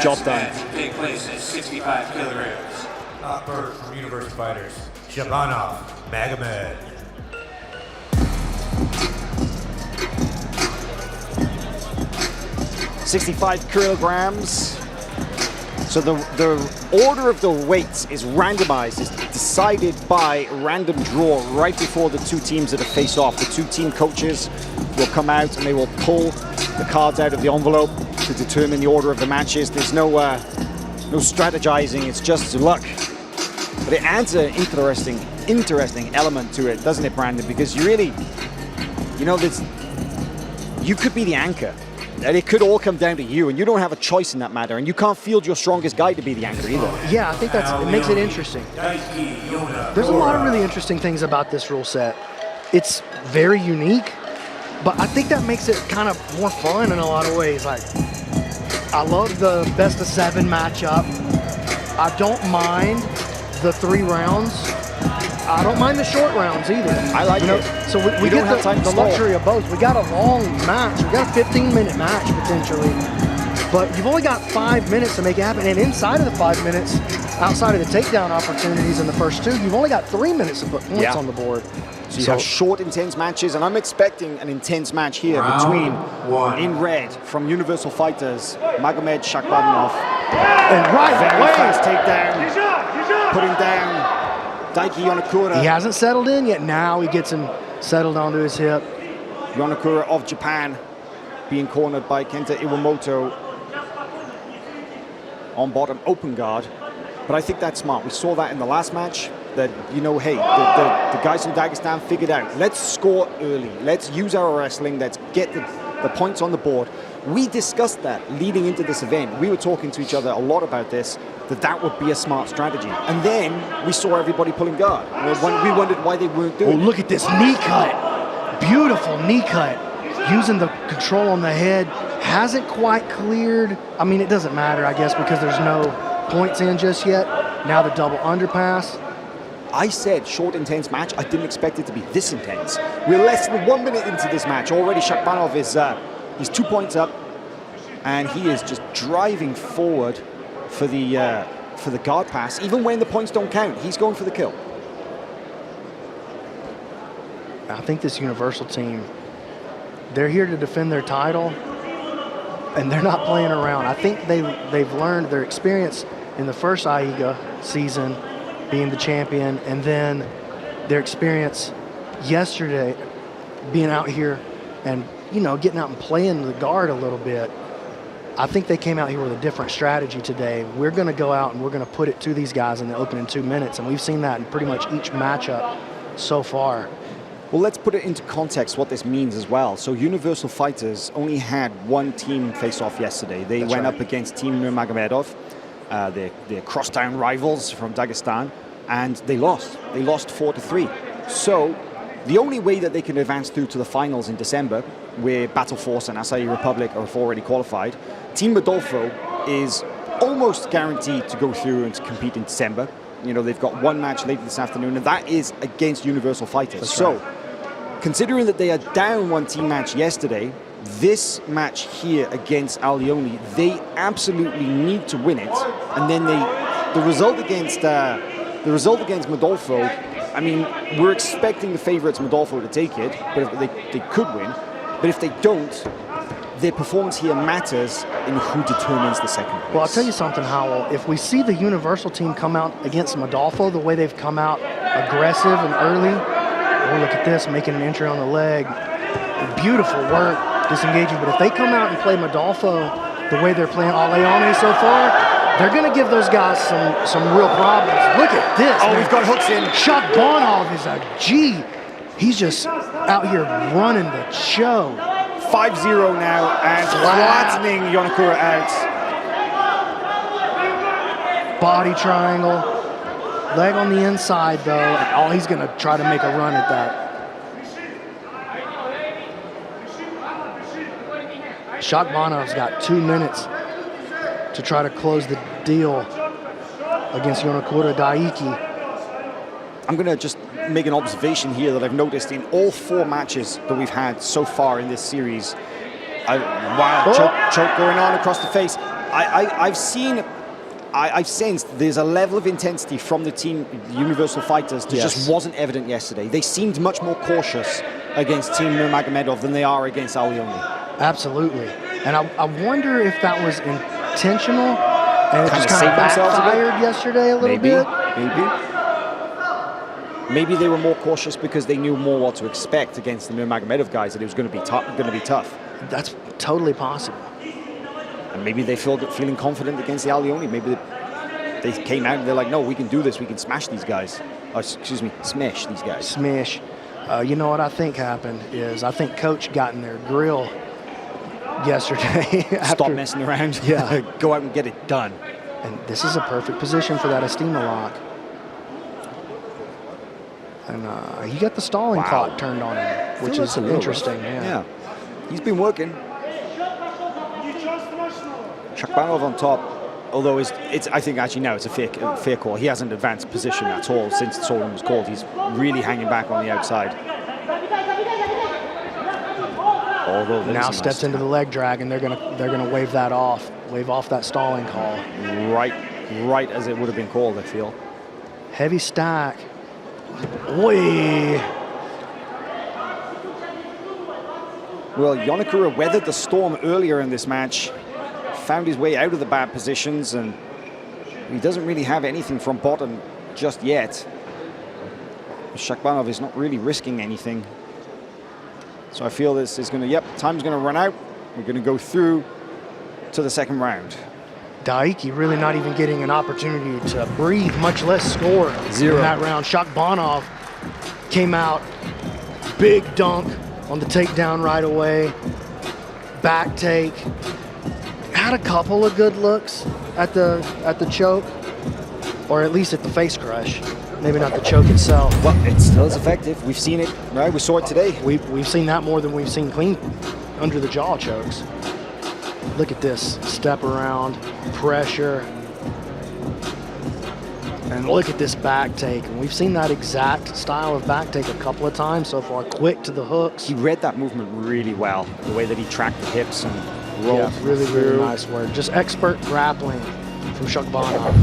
job done. Take place at 65 kilograms. Up first from Universal Fighters, Nurmagomedov. 65 kilograms. So the order of the weights is randomized, it's decided by random draw right before the two teams that are face off. The two team coaches will come out and they will pull the cards out of the envelope to determine the order of the matches. There's no strategizing, it's just luck. But it adds an interesting element to it, doesn't it, Brandon? Because you really, you could be the anchor. And it could all come down to you, and you don't have a choice in that matter, and you can't field your strongest guy to be the anchor either. Yeah, I think it makes it interesting. There's a lot of really interesting things about this rule set. It's very unique, but I think that makes it kind of more fun in a lot of ways. Like, I love the best of 7 matchup. I don't mind the 3 rounds. I don't mind the short rounds either. I like it. So we don't get have time to the stall. luxury of both. We got a long match. We got a 15-minute match potentially. But you've only got 5 minutes to make it happen. And inside of the 5 minutes, outside of the takedown opportunities in the first two, you've only got 3 minutes to put points on the board. So you have short, intense matches, and I'm expecting an intense match here between, in red, from Universal Fighters, Magomed Shakhbadinov. And very fast takedown, putting down Daiki Yonakura. He hasn't settled in yet. Now he gets him settled onto his hip. Yonakura of Japan being cornered by Kenta Iwamoto on bottom open guard. But I think that's smart. We saw that in the last match, that, you know, hey, the guys from Dagestan figured out, let's score early. Let's use our wrestling. Let's get the points on the board. We discussed that leading into this event. We were talking to each other a lot about this, that would be a smart strategy. And then we saw everybody pulling guard. We wondered why they weren't doing it. Oh, look at this knee cut. Beautiful knee cut. Using the control on the head. Hasn't quite cleared. I mean, it doesn't matter, I guess, because there's no points in just yet. Now the double underpass. I said short, intense match. I didn't expect it to be this intense. We're less than 1 minute into this match. Already Shakhbadinov is he's 2 points up, and he is just driving forward for the guard pass. Even when the points don't count, he's going for the kill. I think this Universal team, they're here to defend their title, and they're not playing around. I think they've learned their experience in the first AIGA season, being the champion, and then their experience yesterday being out here and, you know, getting out and playing the guard a little bit. I think they came out here with a different strategy today. We're going to go out and we're going to put it to these guys in the opening 2 minutes, and we've seen that in pretty much each matchup so far. Well, let's put it into context what this means as well. So Universal Fighters only had one team face-off yesterday. They went up against Team Nurmagomedov, their crosstown rivals from Dagestan, and they lost. They lost 4-3. So the only way that they can advance through to the finals in December, where Battle Force and Acai Republic are already qualified, Team Modolfo is almost guaranteed to go through and to compete in December. You know, they've got one match later this afternoon, and that is against Universal Fighters. That's so, right. Considering that they are down one team match yesterday, this match here against Leone, they absolutely need to win it. And then the result against Modolfo, I mean, we're expecting the favorites Modolfo to take it, but if they could win. But if they don't, their performance here matters in who determines the second place. Well, I'll tell you something, Howell. If we see the Universal team come out against Modolfo the way they've come out aggressive and early, oh, look at this, making an entry on the leg. Beautiful work, disengaging. But if they come out and play Modolfo the way they're playing Leone so far, they're going to give those guys some real problems. Look at this. Oh, man. we've got hooks in. Shakhbadinov is a G. He's just out here running the show. 5-0 now, and flattening Yonakura out. Body triangle. Leg on the inside, though, and he's going to try to make a run at that. Shakhbadinov's got 2 minutes to try to close the deal against Yonakura Daiki. I'm going to just make an observation here that I've noticed in all 4 matches that we've had so far in this series. Choke going on across the face. I've sensed there's a level of intensity from the team, the Universal Fighters, that just wasn't evident yesterday. They seemed much more cautious against Team Nurmagomedov than they are against Leone. Absolutely. And I wonder if that was intentional and it just kind of backfired yesterday a little bit. Maybe they were more cautious because they knew more what to expect against the Nurmagomedov guys, that it was going to be tough. That's totally possible. And maybe they feeling confident against the Leone. Maybe they came out and they're like, no, we can do this. We can smash these guys. Excuse me, smash these guys. Smash. You know what I think happened is I think Coach got in their grill yesterday. Stop messing around. Yeah. Go out and get it done. And this is a perfect position for that Estima lock. And he got the stalling clock turned on him, which is interesting. Yeah. He's been working. Shakhbadinov on top. Although I think actually now it's a fair call. He hasn't advanced position at all since the Solon was called. He's really hanging back on the outside. Although now steps into the leg drag, and they're gonna wave that off, wave off that stalling call. Right as it would have been called, I feel. Heavy stack. Oi. Well, Yonakura weathered the storm earlier in this match, found his way out of the bad positions, and he doesn't really have anything from bottom just yet. Shakhbanov is not really risking anything. So I feel this is going to, time's going to run out. We're going to go through to the second round. Daiki really not even getting an opportunity to breathe, much less score. Zero. In that round. Shakhbanov came out, big dunk on the takedown right away. Back take. Had a couple of good looks at the choke, or at least at the face crush. Maybe not the choke itself. Well, it still is effective. We've seen it, right? We saw it today. We've seen that more than we've seen clean under the jaw chokes. Look at this, step around, pressure. And look at this back take. And we've seen that exact style of back take a couple of times so far, quick to the hooks. He read that movement really well, the way that he tracked the hips and rolled. Yeah, really nice work. Just expert grappling from Shakhbanov.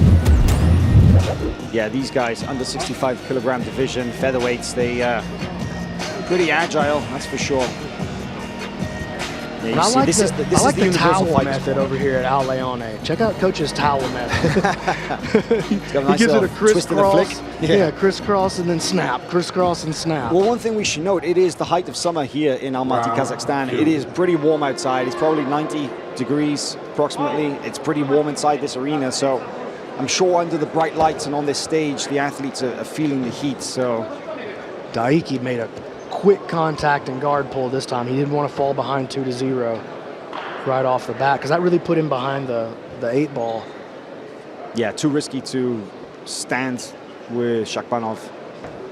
Yeah, these guys, under 65 kilogram division, featherweights, they pretty agile, that's for sure. Yeah, I like the towel method method over here at Al Leone. Check out Coach's towel method. He's got a nice he gives it a crisscross. Yeah, crisscross and then snap, crisscross and snap. Well, one thing we should note, it is the height of summer here in Almaty, Kazakhstan. It is pretty warm outside. It's probably 90 degrees approximately. It's pretty warm inside this arena, so I'm sure under the bright lights and on this stage, the athletes are feeling the heat. So Daiki made a quick contact and guard pull this time. He didn't want to fall behind 2-0 right off the bat, because that really put him behind the 8 ball. Yeah, too risky to stand with Shakhbanov,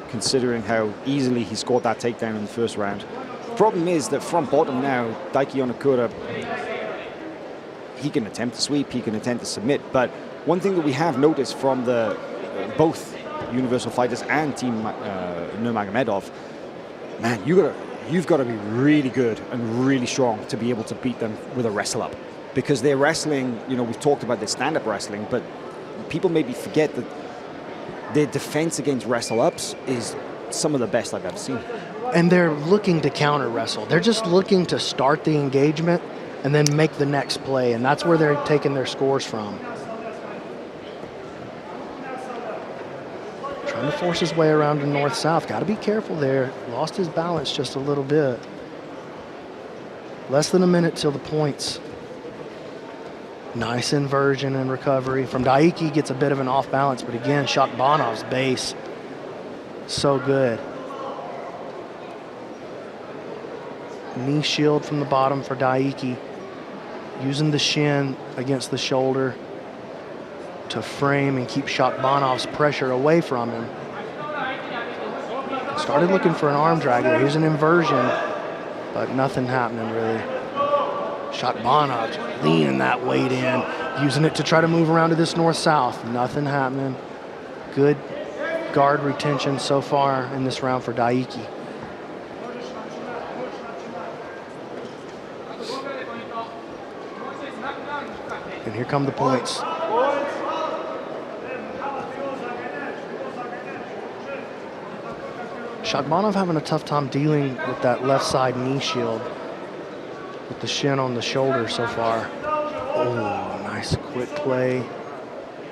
considering how easily he scored that takedown in the first round. The problem is that from bottom now, Daiki Yonakura, he can attempt to sweep, he can attempt to submit, but one thing that we have noticed from the both Universal fighters and Team Nurmagomedov, man, you've got to be really good and really strong to be able to beat them with a wrestle up, because they're wrestling. You know, we've talked about their stand-up wrestling, but people maybe forget that their defense against wrestle ups is some of the best I've ever seen. And they're looking to counter wrestle. They're just looking to start the engagement and then make the next play, and that's where they're taking their scores from. Trying to force his way around to north-south. Got to be careful there. Lost his balance just a little bit. Less than a minute till the points. Nice inversion and recovery. From Daiki, gets a bit of an off balance, but again, Shakhbanov's base, so good. Knee shield from the bottom for Daiki. Using the shin against the shoulder to frame and keep Shakhbanov's pressure away from him. Started looking for an arm drag there. Here's an inversion, but nothing happening really. Shakhbanov leaning that weight in, using it to try to move around to this north-south. Nothing happening. Good guard retention so far in this round for Daiki. And here come the points. Shakhbanov having a tough time dealing with that left side knee shield with the shin on the shoulder so far. Oh, nice quick play.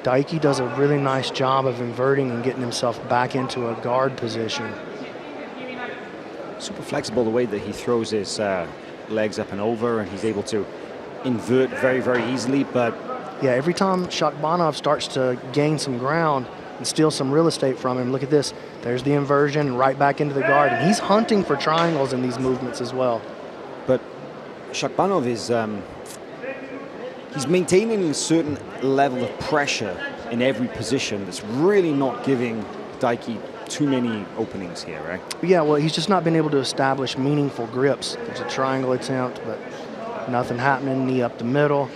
Daiki does a really nice job of inverting and getting himself back into a guard position. Super flexible the way that he throws his legs up and over, and he's able to invert very, very easily. But yeah, every time Shakhbanov starts to gain some ground and steal some real estate from him, look at this. There's the inversion and right back into the guard. And he's hunting for triangles in these movements as well. But Shakhbanov is he's maintaining a certain level of pressure in every position that's really not giving Daiki too many openings here, right? Yeah, well, he's just not been able to establish meaningful grips. There's a triangle attempt, but nothing happening. Knee up the middle.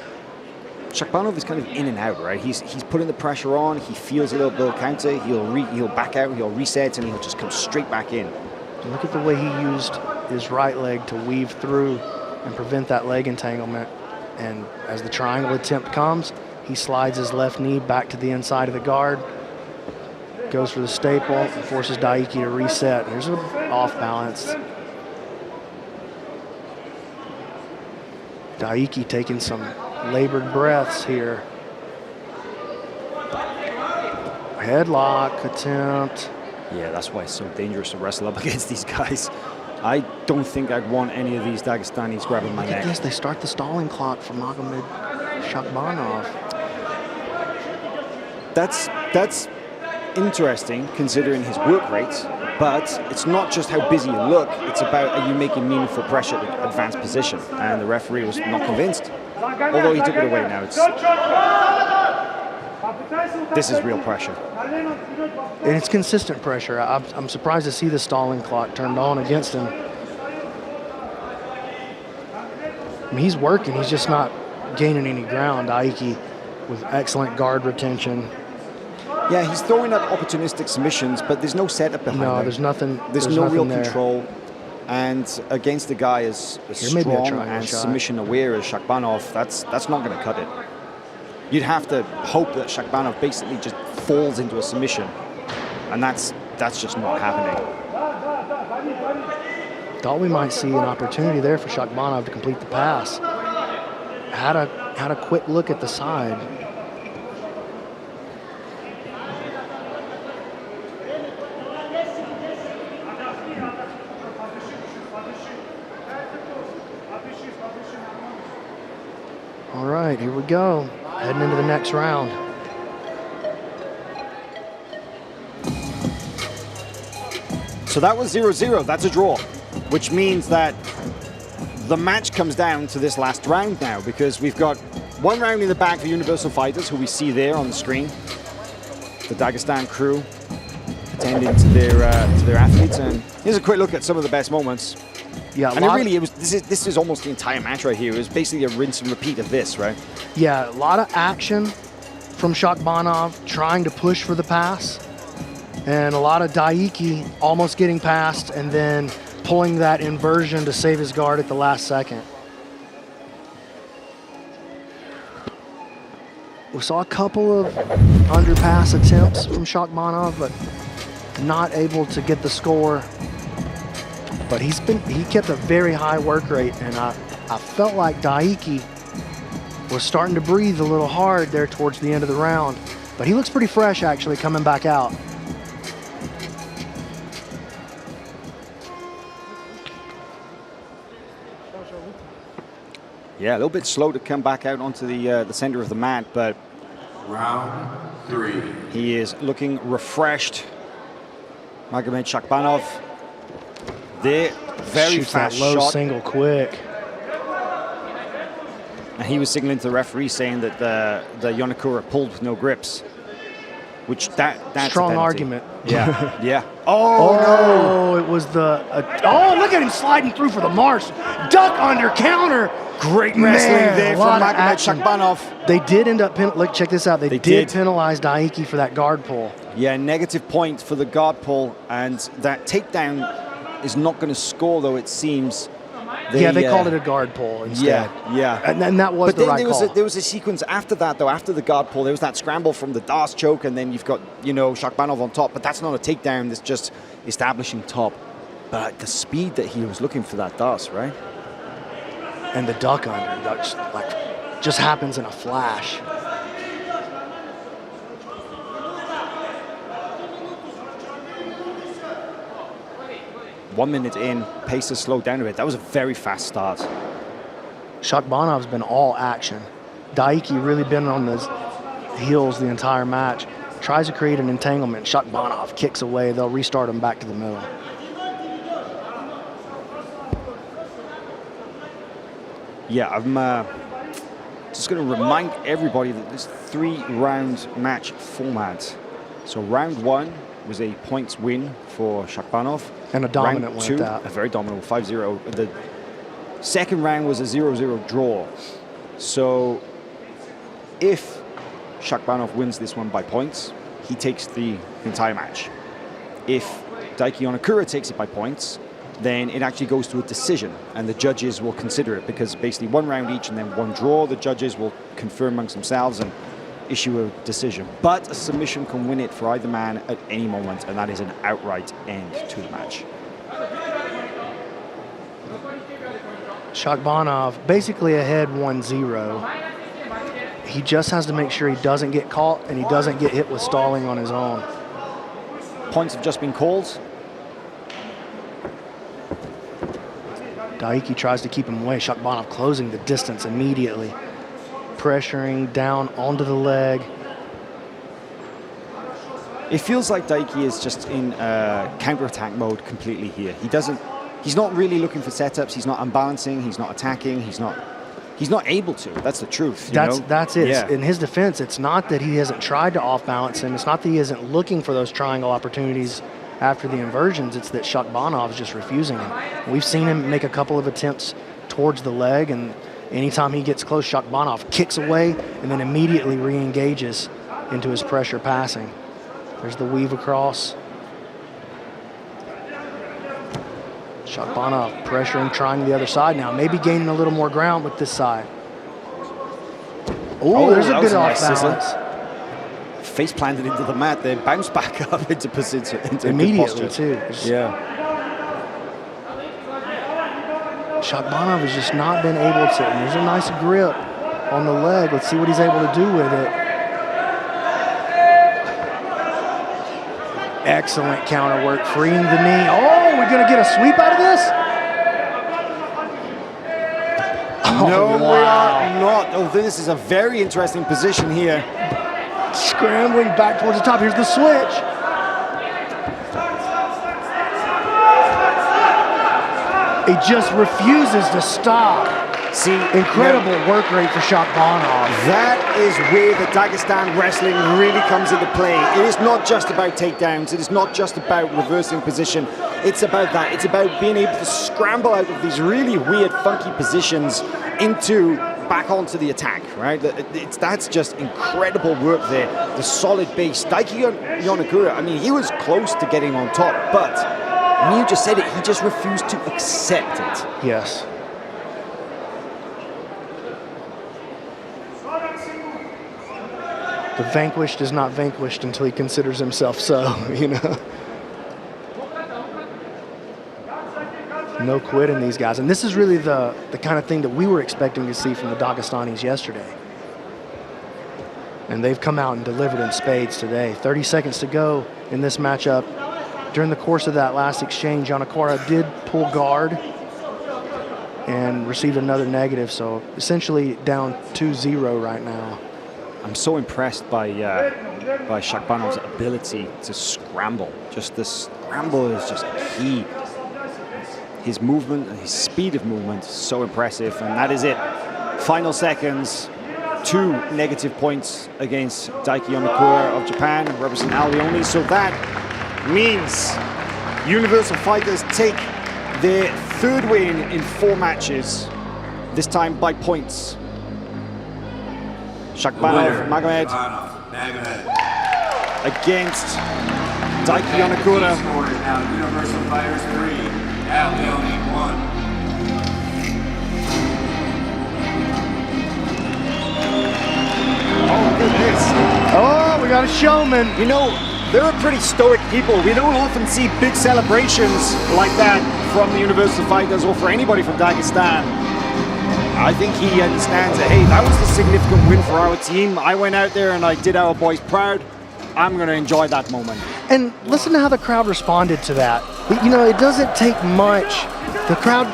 Shakhbanov is kind of in and out, right? He's putting the pressure on. He feels a little bit of counter. He'll back out. He'll reset, and he'll just come straight back in. Look at the way he used his right leg to weave through and prevent that leg entanglement. And as the triangle attempt comes, he slides his left knee back to the inside of the guard, goes for the staple, and forces Daiki to reset. There's an off balance. Daiki taking some labored breaths here. Headlock attempt. Yeah, that's why it's so dangerous to wrestle up against these guys. I don't think I'd want any of these Dagestanis grabbing my neck. Look at this, they start the stalling clock for Magomed Shakhbanov. That's interesting considering his work rate, but it's not just how busy you look, it's about are you making meaningful pressure to advanced position, and the referee was not convinced, although he took it away now. This is real pressure. And it's consistent pressure. I'm surprised to see the stalling clock turned on against him. I mean, he's working, he's just not gaining any ground. Aiki with excellent guard retention. Yeah, he's throwing up opportunistic submissions, but there's no setup behind him. No, there's nothing. There's no real there. control. And against a guy as strong and submission aware as Shakhbanov, that's not going to cut it. You'd have to hope that Shakhbanov basically just falls into a submission, and that's just not happening. Thought we might see an opportunity there for Shakhbanov to complete the pass. Had a quick look at the side. All right, here we go. Heading into the next round. So that was 0-0. That's a draw, which means that the match comes down to this last round now, because we've got one round in the bag for Universal Fighters, who we see there on the screen. The Dagestan crew attending to their athletes, and here's a quick look at some of the best moments. Yeah, and this is almost the entire match right here. It was basically a rinse and repeat of this, right? Yeah, a lot of action from Shakhbanov trying to push for the pass, and a lot of Daiki almost getting past and then pulling that inversion to save his guard at the last second. We saw a couple of underpass attempts from Shakhbanov, but not able to get the score. But he kept a very high work rate, and I felt like Daiki was starting to breathe a little hard there towards the end of the round. But he looks pretty fresh, actually, coming back out. Yeah, a little bit slow to come back out onto the center of the mat, but round 3. He is looking refreshed. Magomed Shakhbanov. There, very Shoots fast that low shot. single quick. And he was signaling to the referee saying that the Yonakura pulled with no grips, which that's strong a penalty. argument. Yeah, yeah. Oh, no, it was oh, look at him sliding through for the march. Duck under counter. Great wrestling there from Magomed Shakhbanov. They did end up, look, check this out. They did penalize Daiki for that guard pull. Yeah, negative point for the guard pull, and that takedown is not going to score, though, it seems. They called it a guard pull instead. Yeah. And then that was the right call. There was a sequence after that, though, after the guard pull. There was that scramble from the Das choke, and then you've got, Shakhbanov on top. But that's not a takedown. It's just establishing top. But the speed that he was looking for that Das, right? And the duck under, that just happens in a flash. One minute in, pace has slowed down a bit. That was a very fast start. Shakhbanov's been all action. Daiki really been on his heels the entire match. Tries to create an entanglement. Shakhbanov kicks away. They'll restart him back to the middle. Yeah, I'm just going to remind everybody that this 3-round match format. So round 1 was a points win for Shakhbanov. And a dominant round 2, one at that. a very dominant 5-0. The second round was a 0-0 draw. So If Shakhbanov wins this one by points, he takes the entire match. If Daiki Yonagura takes it by points, then it actually goes to a decision, and the judges will consider it, because basically 1 round each and then 1 draw. The judges will confer amongst themselves and issue a decision. But a submission can win it for either man at any moment, and that is an outright end to the match. Shakhbanov basically ahead 1-0. He just has to make sure he doesn't get caught and he doesn't get hit with stalling on his own. Points have just been called. Daiki tries to keep him away. Shakhbanov closing the distance immediately. Pressuring down onto the leg. It feels like Daiki is just in counter-attack mode completely here. He's not really looking for setups. He's not unbalancing. He's not attacking. He's not able to. That's the truth. That's it. Yeah. In his defense, it's not that he hasn't tried to off-balance him. It's not that he isn't looking for those triangle opportunities after the inversions. It's that Shakhbanov is just refusing him. We've seen him make a couple of attempts towards the leg, and anytime he gets close, Shakhbanov kicks away and then immediately re-engages into his pressure passing. There's the weave across. Shakhbanov pressuring, trying the other side now. Maybe gaining a little more ground with this side. Oh, there's a bit off balance. Face planted into the mat, then bounce back up into position. Immediately, too. Yeah. Shakhbanov has just not been able to. And there's a nice grip on the leg. Let's see what he's able to do with it. Excellent counter work, freeing the knee. Oh, we're going to get a sweep out of this? No, we are not. Oh, this is a very interesting position here. Scrambling back towards the top. Here's the switch. He just refuses to stop. See, incredible work rate for Shakhbanov. That is where the Dagestan wrestling really comes into play. It is not just about takedowns. It is not just about reversing position. It's about that. It's about being able to scramble out of these really weird, funky positions into back onto the attack, right? That's just incredible work there. The solid base. Daiki Yonagura, I mean, he was close to getting on top, but and you just said it, he just refused to accept it. Yes. The vanquished is not vanquished until he considers himself so, you know. No quit in these guys. And this is really the kind of thing that we were expecting to see from the Dagestanis yesterday. And they've come out and delivered in spades today. 30 seconds to go in this matchup. During the course of that last exchange, Giancarlo did pull guard and received another negative. So essentially down 2-0 right now. I'm so impressed by Shakhbanov's ability to scramble. Just the scramble is just key. His movement, his speed of movement is so impressive, and that is it. Final seconds, 2 negative points against Daiki Yonagura of Japan, representing Leone. So that means Universal Fighters take their 3rd win in 4 matches, this time by points. Shakhbanov Magomed against Daiki Yonagura. Now Universal Fighters 3, Leone 1. Oh, goodness. Oh, we got a showman. You know, they're pretty stoic people. We don't often see big celebrations like that from the Universal Fighters or for anybody from Dagestan. I think he understands that, hey, that was the significant win for our team. I went out there and I did our boys proud. I'm going to enjoy that moment. And listen to how the crowd responded to that. You know, it doesn't take much. The crowd,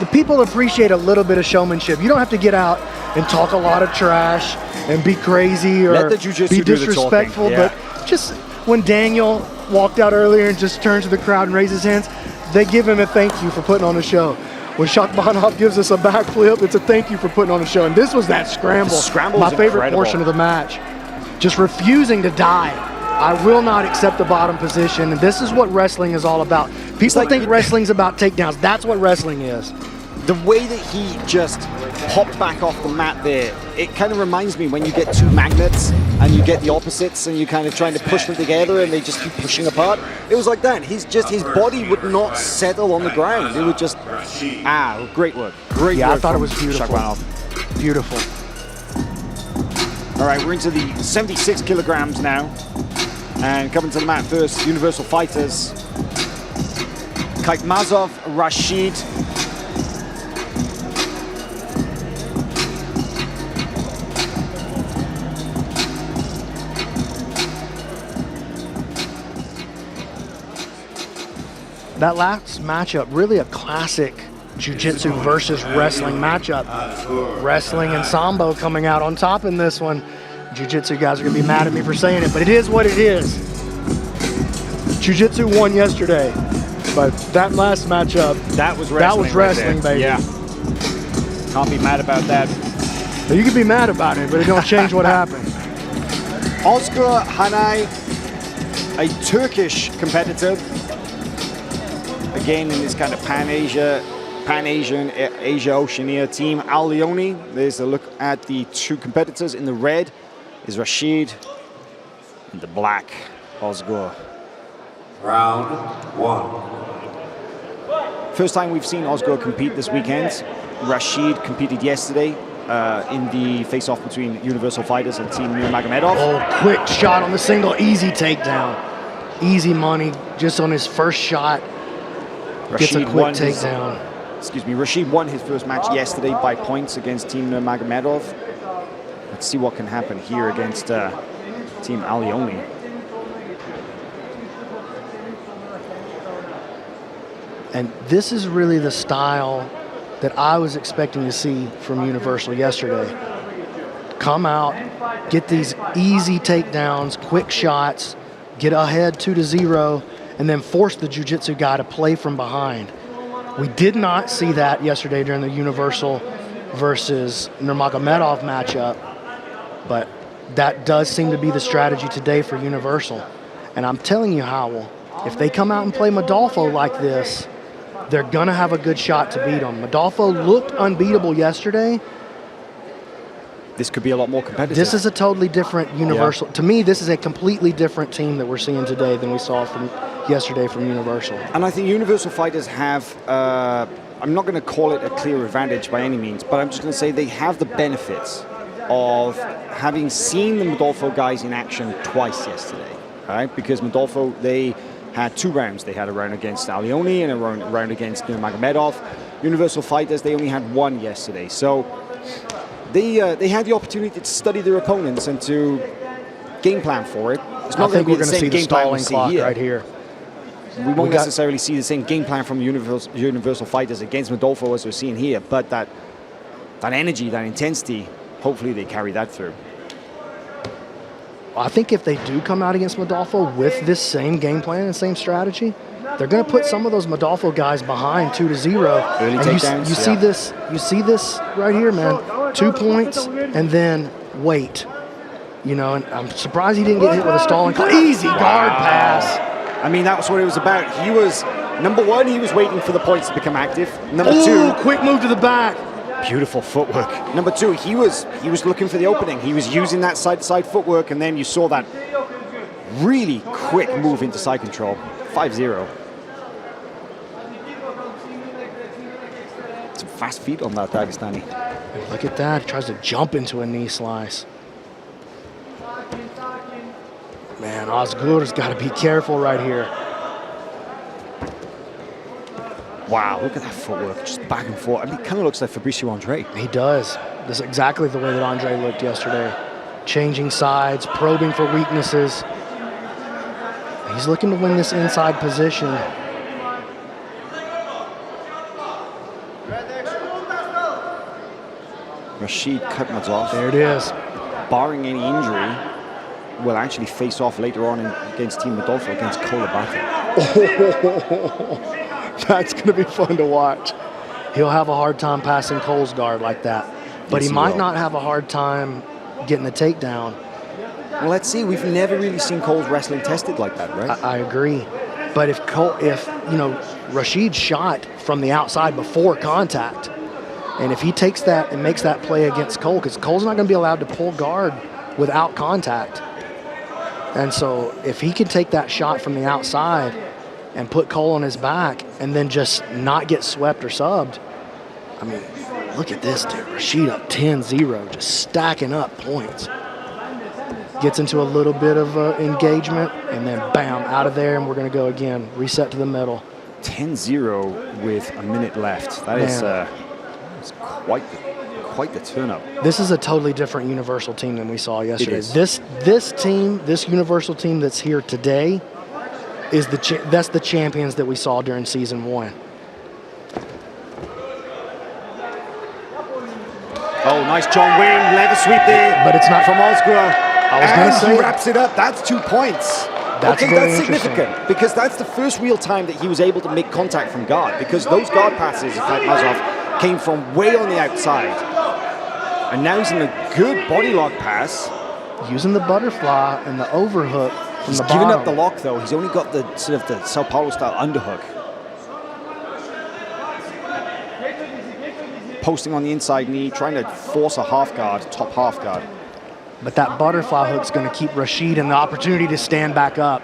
the people appreciate a little bit of showmanship. You don't have to get out and talk a lot of trash and be crazy or be disrespectful. Yeah. But just when Daniel walked out earlier and just turned to the crowd and raised his hands, they give him a thank you for putting on a show. When Shakhbanov gives us a backflip, it's a thank you for putting on a show. And this was that scramble. The scramble my was favorite incredible. portion of the match. Just refusing to die. I will not accept the bottom position. And this is what wrestling is all about. People think wrestling's about takedowns. That's what wrestling is. The way that he just hopped back off the mat there, it kind of reminds me when you get two magnets and you get the opposites and you're kind of trying to push them together and they just keep pushing apart. It was like that. His body would not settle on the ground. It would just, great work. Great work. Yeah, I thought it was beautiful. Shakhvanov. Beautiful. All right, we're into the 76 kilograms now. And coming to the mat first, Universal Fighters. Kaitmazov, Rashid. That last matchup, really a classic jiu-jitsu versus wrestling matchup. Wrestling and sambo coming out on top in this one. Jiu-jitsu guys are gonna be mad at me for saying it, but it is what it is. Jiu-jitsu won yesterday, but that last matchup, that was wrestling, baby. Yeah. Can't be mad about that. You can be mad about it, but it don't change what happened. Oscar Hanay, a Turkish competitor. Again, in this kind of Pan-Asian, Asia-Oceania team. Al Leone, there's a look at the two competitors. In the red is Rashid. In the black, Osgar. Round one. First time we've seen Osgar compete this weekend. Rashid competed yesterday in the face-off between Universal Fighters and Team Nurmagomedov. Oh, quick shot on the single, easy takedown. Easy money just on his first shot. Gets a quick takedown. Rashid won his first match yesterday by points against Team Nurmagomedov. Let's see what can happen here against Team Al Leone. And this is really the style that I was expecting to see from Universal yesterday. Come out, get these easy takedowns, quick shots, get ahead 2-0, and then force the jiu-jitsu guy to play from behind. We did not see that yesterday during the Universal versus Nurmagomedov matchup, but that does seem to be the strategy today for Universal. And I'm telling you, Howell, if they come out and play Modolfo like this, they're gonna have a good shot to beat him. Modolfo looked unbeatable yesterday. This could be a lot more competitive. This is a totally different Universal. To me, this is a completely different team that we're seeing today than we saw from yesterday from Universal. And I think Universal Fighters have, I'm not going to call it a clear advantage by any means, but I'm just going to say they have the benefits of having seen the Modolfo guys in action twice yesterday, right? Because Modolfo, they had two rounds. They had a round against Al Leone and a round against Nurmagomedov. Universal Fighters, they only had one yesterday. So they had the opportunity to study their opponents and to game plan for it. It's not going to be the same game plan we see here. Right here. We won't necessarily see the same game plan from Universal Fighters against Modolfo as we're seeing here, but that energy, that intensity, hopefully they carry that through. I think if they do come out against Modolfo with this same game plan and same strategy, they're going to put some of those Modolfo guys behind 2-0. Early takedowns. You see this. You see this right here, man. 2 points and then wait. You know, and I'm surprised he didn't get hit with a stalling call. Easy guard pass. I mean, that was what it was about. He was, number one, he was waiting for the points to become active. Number two, quick move to the back. Beautiful footwork. Number two, he was looking for the opening. He was using that side-to-side footwork, and then you saw that really quick move into side control. 5-0. Some fast feet on that Dagestani. Look at that. He tries to jump into a knee slice. Man, Osgur's got to be careful right here. Wow, look at that footwork, just back and forth. I mean, it kind of looks like Fabricio Andre. He does. This is exactly the way that Andre looked yesterday. Changing sides, probing for weaknesses. He's looking to win this inside position. Rashid Kaitmazov. There it is. Barring any injury, will actually face off later on against Team Modolfo against Cole Abate. That's going to be fun to watch. He'll have a hard time passing Cole's guard like that. But yes, he might not have a hard time getting the takedown. Well, let's see. We've never really seen Cole's wrestling tested like that, right? I agree. But if you know, Rashid shot from the outside before contact, and if he takes that and makes that play against Cole, because Cole's not going to be allowed to pull guard without contact. And so if he can take that shot from the outside and put Cole on his back and then just not get swept or subbed, I mean, look at this dude. Rashid up 10-0, just stacking up points. Gets into a little bit of engagement, and then bam, out of there, and we're going to go again. Reset to the middle. 10-0 with a minute left. That is quite the turn-up. This is a totally different Universal team than we saw yesterday. It is. This Universal team that's here today is that's the champions that we saw during season 1. Oh, nice John Wayne, lever sweep there. But it's not from Oscar. I was going to say he wraps it up. That's 2 points. That's significant because that's the first real time that he was able to make contact from guard, because those guard passes, like Mazov, came from way on the outside. And now he's in a good body lock pass. Using the butterfly and the overhook from He's the given bottom. up the lock though. He's only got the sort of the Sao Paulo style underhook. Posting on the inside knee, trying to force a half guard, top half guard. But that butterfly hook's going to keep Rashid in the opportunity to stand back up,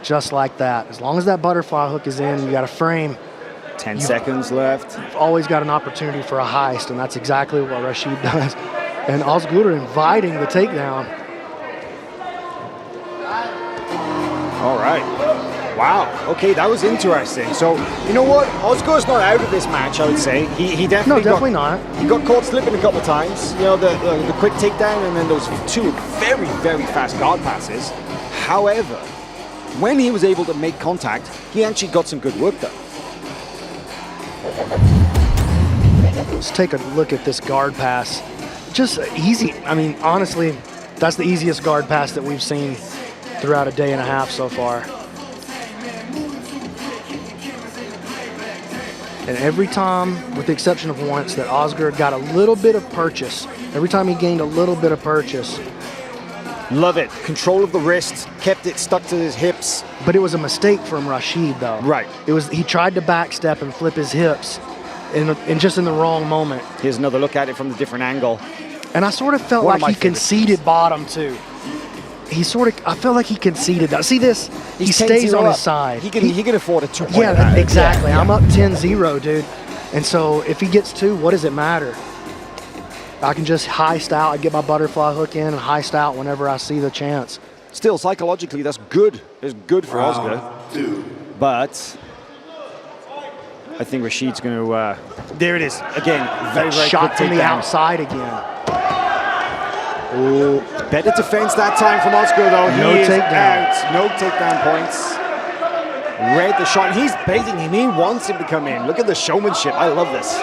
just like that. As long as that butterfly hook is in, you got a frame. 10 seconds left. You've always got an opportunity for a heist, and that's exactly what Rashid does. And Ozgur inviting the takedown. All right. Wow. Okay, that was interesting. So, you know what? Ozgur's not out of this match, I would say. He definitely not. He got caught slipping a couple of times. You know, the quick takedown and then those 2 very, very fast guard passes. However, when he was able to make contact, he actually got some good work done. Let's take a look at this guard pass. Just easy. I mean, honestly, that's the easiest guard pass that we've seen throughout a day and a half so far. And every time, with the exception of once, that Ozgur got a little bit of purchase, every time he gained a little bit of purchase. Love it. Control of the wrist, kept it stuck to his hips. But it was a mistake from Rashid, though. Right. He tried to backstep and flip his hips, and just in the wrong moment. Here's another look at it from a different angle. And I sort of felt like he conceded bottom, too. I felt like he conceded that. See this? He stays on his side. He can afford a 2-point. Yeah, exactly. Yeah. I'm up 10-0, dude. And so if he gets 2, what does it matter? I can just heist out. I get my butterfly hook in and heist out whenever I see the chance. Still, psychologically, that's good. It's good for Ozgur. But I think Rashid's going to... there it is. Again, very, very shot quick from the takedown. outside again. Oh, better defense that time from Ozgur, though. No He is takedown. out. No takedown points. Read the shot. He's baiting him. He wants him to come in. Look at the showmanship. I love this.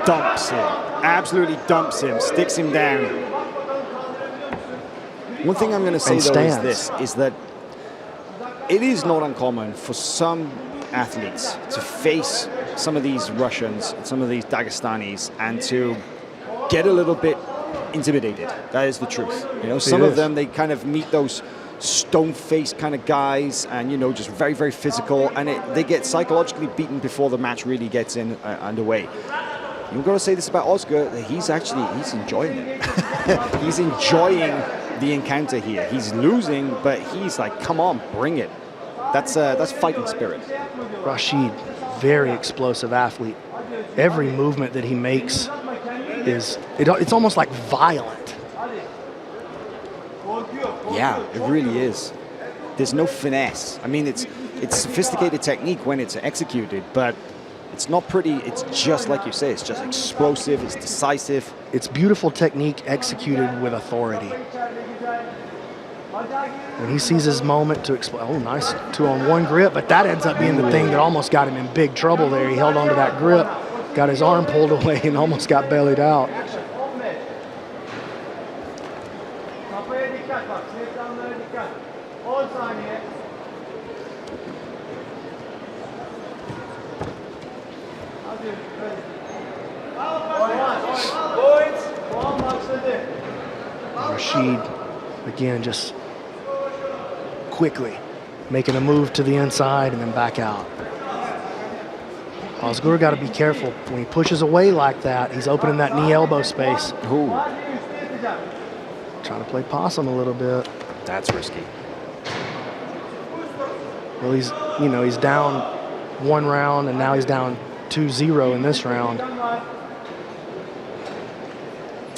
Dumps him. Absolutely dumps him. Sticks him down. One thing I'm going to say, though, is this, is that it is not uncommon for some athletes to face some of these Russians, some of these Dagestanis, and to get a little bit intimidated. That is the truth. You know, some of them, they kind of meet those stone-faced kind of guys, and, you know, just very, very physical, and they get psychologically beaten before the match really gets underway. You've got to say this about Ozgur, he's enjoying it. He's enjoying the encounter here. He's losing, but he's like, come on, bring it. That's fighting spirit. Rashid, very explosive athlete. Every movement that he makes it's almost like violent. Yeah, it really is. There's no finesse. I mean, it's sophisticated technique when it's executed, but it's not pretty. It's just like you say. It's just explosive. It's decisive. It's beautiful technique executed with authority. When he sees his moment to explode, oh, nice 2-on-1 grip, but that ends up being the thing that almost got him in big trouble there. He held onto that grip, got his arm pulled away, and almost got bellied out. Rashid, again, just quickly making a move to the inside and then back out. Osgur got to be careful. When he pushes away like that, he's opening that knee-elbow space. Ooh. Trying to play possum a little bit. That's risky. Well, he's down 1 round, and now he's down 2-0 in this round.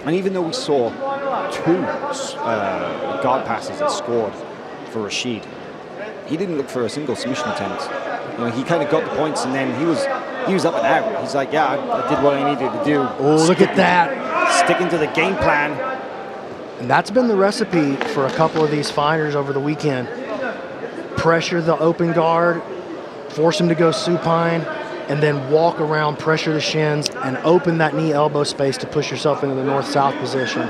And even though we saw 2 guard passes that scored for Rashid, he didn't look for a single submission attempt. You know, he kind of got the points, and then he was up and out. He's like, yeah, I did what I needed to do. Oh, look at that. Sticking to the game plan. And that's been the recipe for a couple of these fighters over the weekend. Pressure the open guard, force him to go supine, and then walk around, pressure the shins, and open that knee-elbow space to push yourself into the north-south position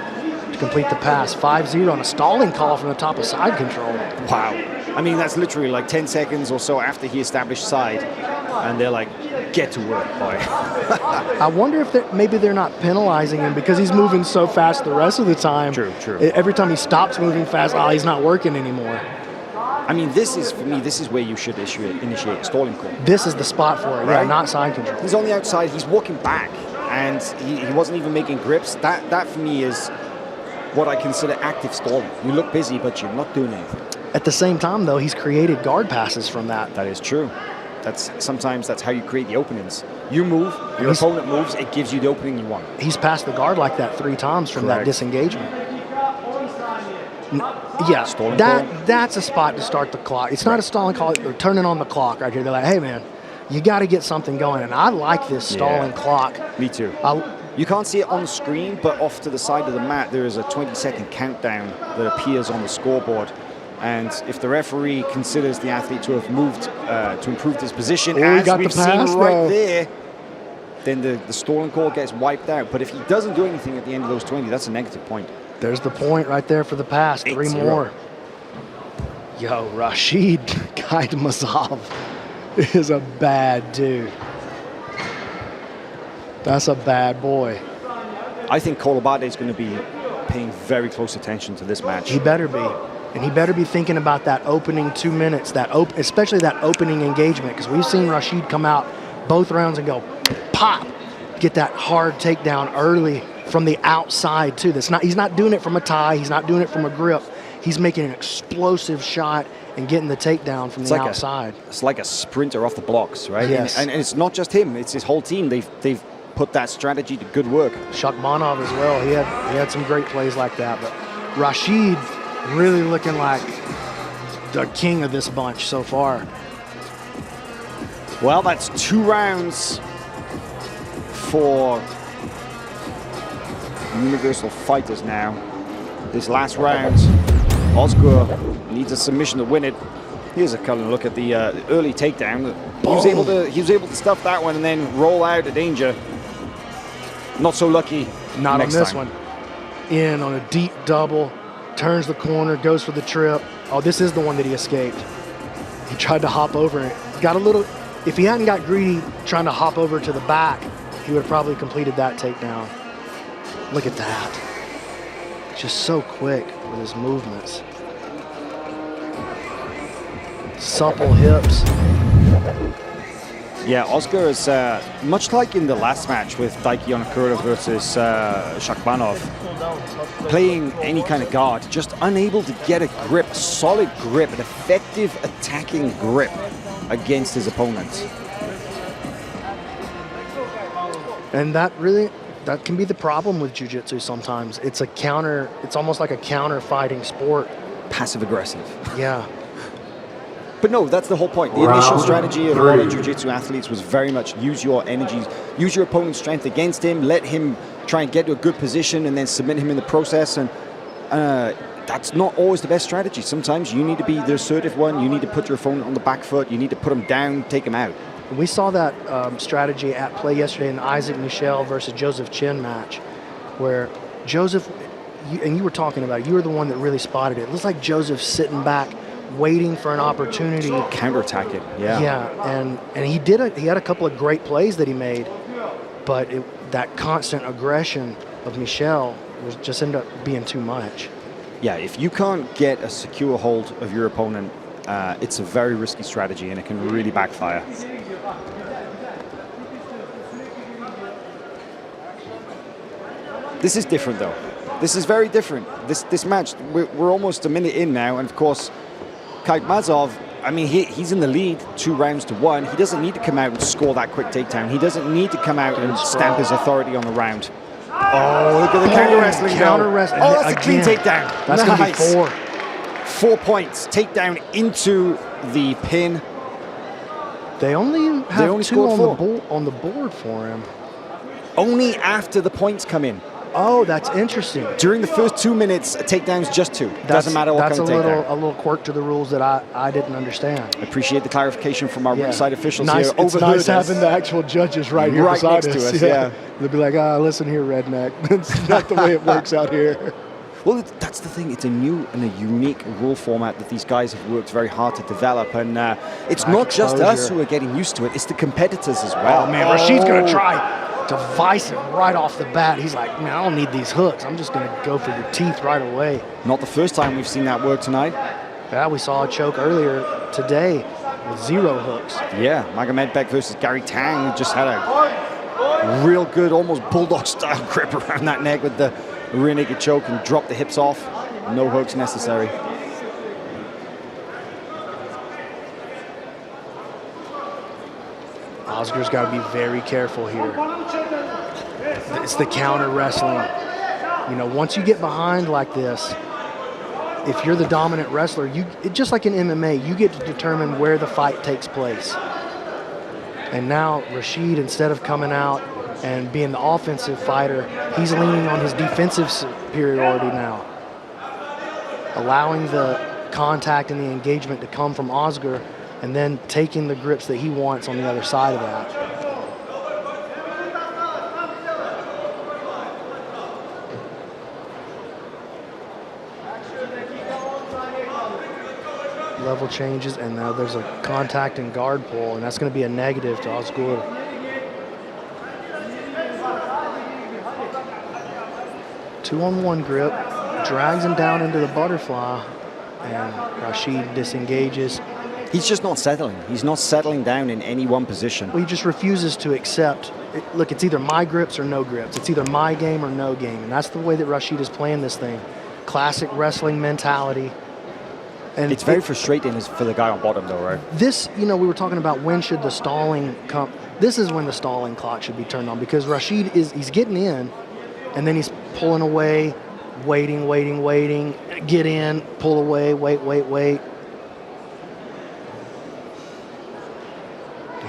to complete the pass. 5-0 on a stalling call from the top of side control. Wow. I mean, that's literally like 10 seconds or so after he established side, and they're like, get to work, boy. I wonder if maybe they're not penalizing him because he's moving so fast the rest of the time. True. Every time he stops moving fast, he's not working anymore. I mean, for me, this is where you should initiate a stalling call. This is the spot for it, right? Yeah, not side control. He's on the outside, he's walking back, and he wasn't even making grips. That for me is what I consider active stalling. You look busy, but you're not doing anything. At the same time, though, he's created guard passes from that. That is true. Sometimes that's how you create the openings. You move, your opponent moves, it gives you the opening you want. He's passed the guard like that 3 times from that disengagement. Yeah, that's a spot to start the clock. It's not a stalling call. They're turning on the clock right here. They're like, hey, man, you got to get something going. And I like this stalling clock. Me too. You can't see it on the screen, but off to the side of the mat, there is a 20-second countdown that appears on the scoreboard. And if the referee considers the athlete to have moved to improve his position, as we've seen right there, then the stalling call gets wiped out. But if he doesn't do anything at the end of those 20, that's a negative point. There's the point right there for the pass. 3 more. Yo, Rashid Gaidamazov is a bad dude. That's a bad boy. I think Cole Abate is going to be paying very close attention to this match. He better be. And he better be thinking about that opening 2 minutes, especially that opening engagement, because we've seen Rashid come out both rounds and go pop, get that hard takedown early from the outside too. He's not doing it from a tie. He's not doing it from a grip. He's making an explosive shot and getting the takedown from the outside. It's like a sprinter off the blocks, right? Yes. And it's not just him. It's his whole team. They've put that strategy to good work. Shakbanov as well. He had some great plays like that. But Rashid really looking like the king of this bunch so far. Well, that's 2 rounds for Universal fighters now. This last round, Osgur needs a submission to win it. Here's a kind of look at the early takedown. He was able to stuff that one and then roll out of danger. Not so lucky. Not on this time. one. In on a deep double, turns the corner, goes for the trip. Oh, this is the one that he escaped. He tried to hop over it. Got a little. If he hadn't got greedy trying to hop over to the back, he would have probably completed that takedown. Look at that. Just so quick with his movements. Supple hips. Yeah, Osgur is much like in the last match with Giancarlo versus Shakbanov, playing any kind of guard, just unable to get a grip, a solid grip, an effective attacking grip against his opponent. And that can be the problem with jiu-jitsu sometimes. It's almost like a counter-fighting sport. Passive-aggressive. Yeah. But no, that's the whole point. The initial strategy of a lot of jiu-jitsu athletes was very much use your energies, use your opponent's strength against him, let him try and get to a good position and then submit him in the process. And that's not always the best strategy. Sometimes you need to be the assertive one. You need to put your opponent on the back foot. You need to put him down, take him out. We saw that strategy at play yesterday in the Isaac Michel versus Joseph Chen match, where Joseph, and you were talking about it, you were the one that really spotted it. It looks like Joseph sitting back, waiting for an opportunity. Counterattack it, yeah. Yeah, and he had a couple of great plays that he made, but that constant aggression of Michel was just ended up being too much. Yeah, if you can't get a secure hold of your opponent, it's a very risky strategy, and it can really backfire. This is different, though. This is very different. This match, we're almost a minute in now, and of course, Kaitmazov, I mean, he's in the lead 2-1. He doesn't need to come out and score that quick takedown. He doesn't need to come out and stamp his authority on the round. Oh, look at the counter wrestling. Counter wrestling. Oh, that's a clean takedown. That's going to be 4. 4 points. Takedown into the pin. They only have 2 scored on the board for him. Only after the points come in. Oh, that's interesting. During the first 2 minutes, a takedown's just 2. Doesn't matter what kind of takedown. That's a little quirk to the rules that I didn't understand. I appreciate the clarification from our ringside officials here. It's nice having the actual judges right here beside next us. To us. Yeah. They'll be like, listen here, redneck. It's not the way it works out here. Well, that's the thing. It's a new and a unique rule format that these guys have worked very hard to develop. And it's not just us who are getting used to it. It's the competitors as well. Oh, man. Rashid's going to try to vice him right off the bat. He's like, man, I don't need these hooks. I'm just going to go for your teeth right away. Not the first time we've seen that work tonight. Yeah, we saw a choke earlier today with 0 hooks. Yeah, Magomedov versus Gary Tang, who just had a real good, almost bulldog-style grip around that neck with the rear naked choke and dropped the hips off. No hooks necessary. Oscar's got to be very careful here. It's the counter wrestling. You know, once you get behind like this, if you're the dominant wrestler, just like in MMA, you get to determine where the fight takes place. And now Rashid, instead of coming out and being the offensive fighter, he's leaning on his defensive superiority now, allowing the contact and the engagement to come from Oscar, and then taking the grips that he wants on the other side of that. Level changes, and now there's a contact and guard pull, and that's going to be a negative to Oscar. Two-on-one grip, drags him down into the butterfly, and Rashid disengages. He's just not settling. He's not settling down in any one position. Well, he just refuses to accept. Look, it's either my grips or no grips. It's either my game or no game. And that's the way that Rashid is playing this thing. Classic wrestling mentality. And it's very frustrating for the guy on bottom, though, right? This, you know, we were talking about when should the stalling come. This is when the stalling clock should be turned on, because Rashid he's getting in, and then he's pulling away, waiting, get in, pull away, wait.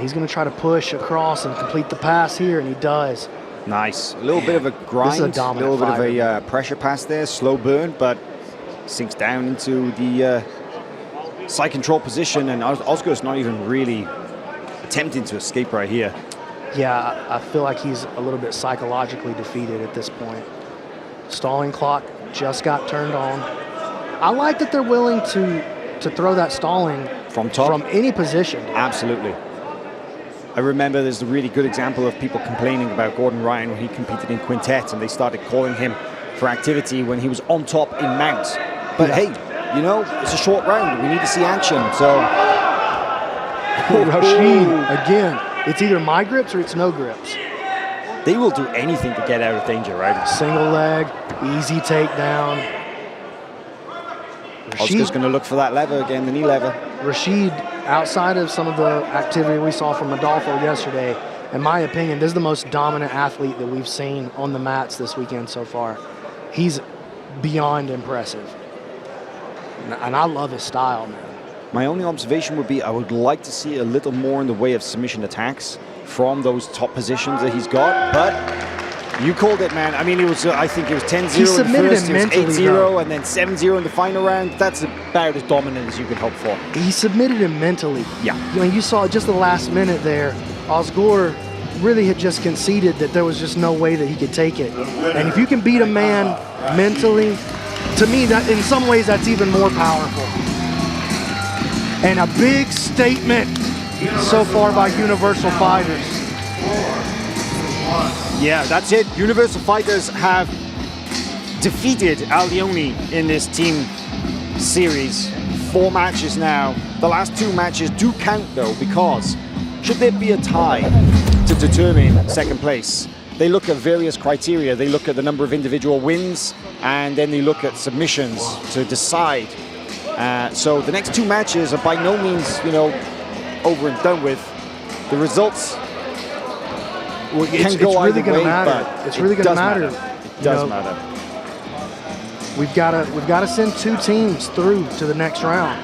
He's going to try to push across and complete the pass here, and he does. Nice. A little bit of a grind, this is a dominant little fighter, bit of a pressure pass there, slow burn, but sinks down into the side control position, and Oscar's not even really attempting to escape right here. Yeah, I feel like he's a little bit psychologically defeated at this point. Stalling clock just got turned on. I like that they're willing to throw that stalling from top, from any position. Absolutely. I remember there's a really good example of people complaining about Gordon Ryan when he competed in quintet, and they started calling him for activity when he was on top in mounts. But hey, you know, it's a short round. We need to see action. So Rashid, again, it's either my grips or it's no grips. They will do anything to get out of danger, right? Single leg, easy takedown. Oscar's going to look for that lever again, the knee lever. Rashid, outside of some of the activity we saw from Modolfo yesterday, in my opinion, this is the most dominant athlete that we've seen on the mats this weekend so far. He's beyond impressive. And I love his style, man. My only observation would be I would like to see a little more in the way of submission attacks from those top positions that he's got, but you called it, man. I mean, it was, I think it was 10-0 in the first, it was 8-0, and then 7-0 in the final round. That's about as dominant as you could hope for. He submitted him mentally. Yeah. When you saw just the last minute there, Oscar really had just conceded that there was just no way that he could take it. And if you can beat a man mentally, to me, that in some ways, that's even more powerful. And a big statement so far by Universal Fighters. Yeah, that's it. Universal Fighters have defeated Leone in this team series. 4 matches now. The last 2 matches do count though, because should there be a tie to determine second place, they look at various criteria. They look at the number of individual wins, and then they look at submissions to decide. So the next 2 matches are by no means, you know, over and done with. The results can go either way, but it's really going to matter. It does matter. We've got to send 2 teams through to the next round.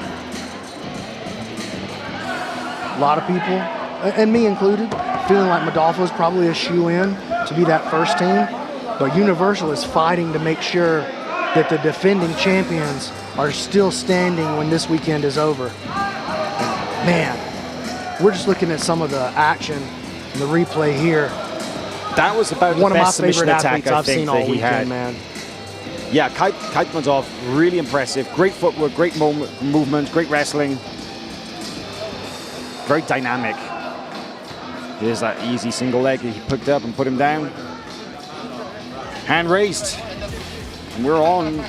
A lot of people, and me included, feeling like Modolfo is probably a shoe-in to be that first team, but Universal is fighting to make sure that the defending champions are still standing when this weekend is over. And man, we're just looking at some of the action and the replay here. That was about one the of my best submission favorite attack athletes I've seen all weekend, man. Yeah, Kaitmanov, really impressive. Great footwork, great movement, great wrestling. Very dynamic. Here's that easy single leg he picked up and put him down. Hand raised. And we're on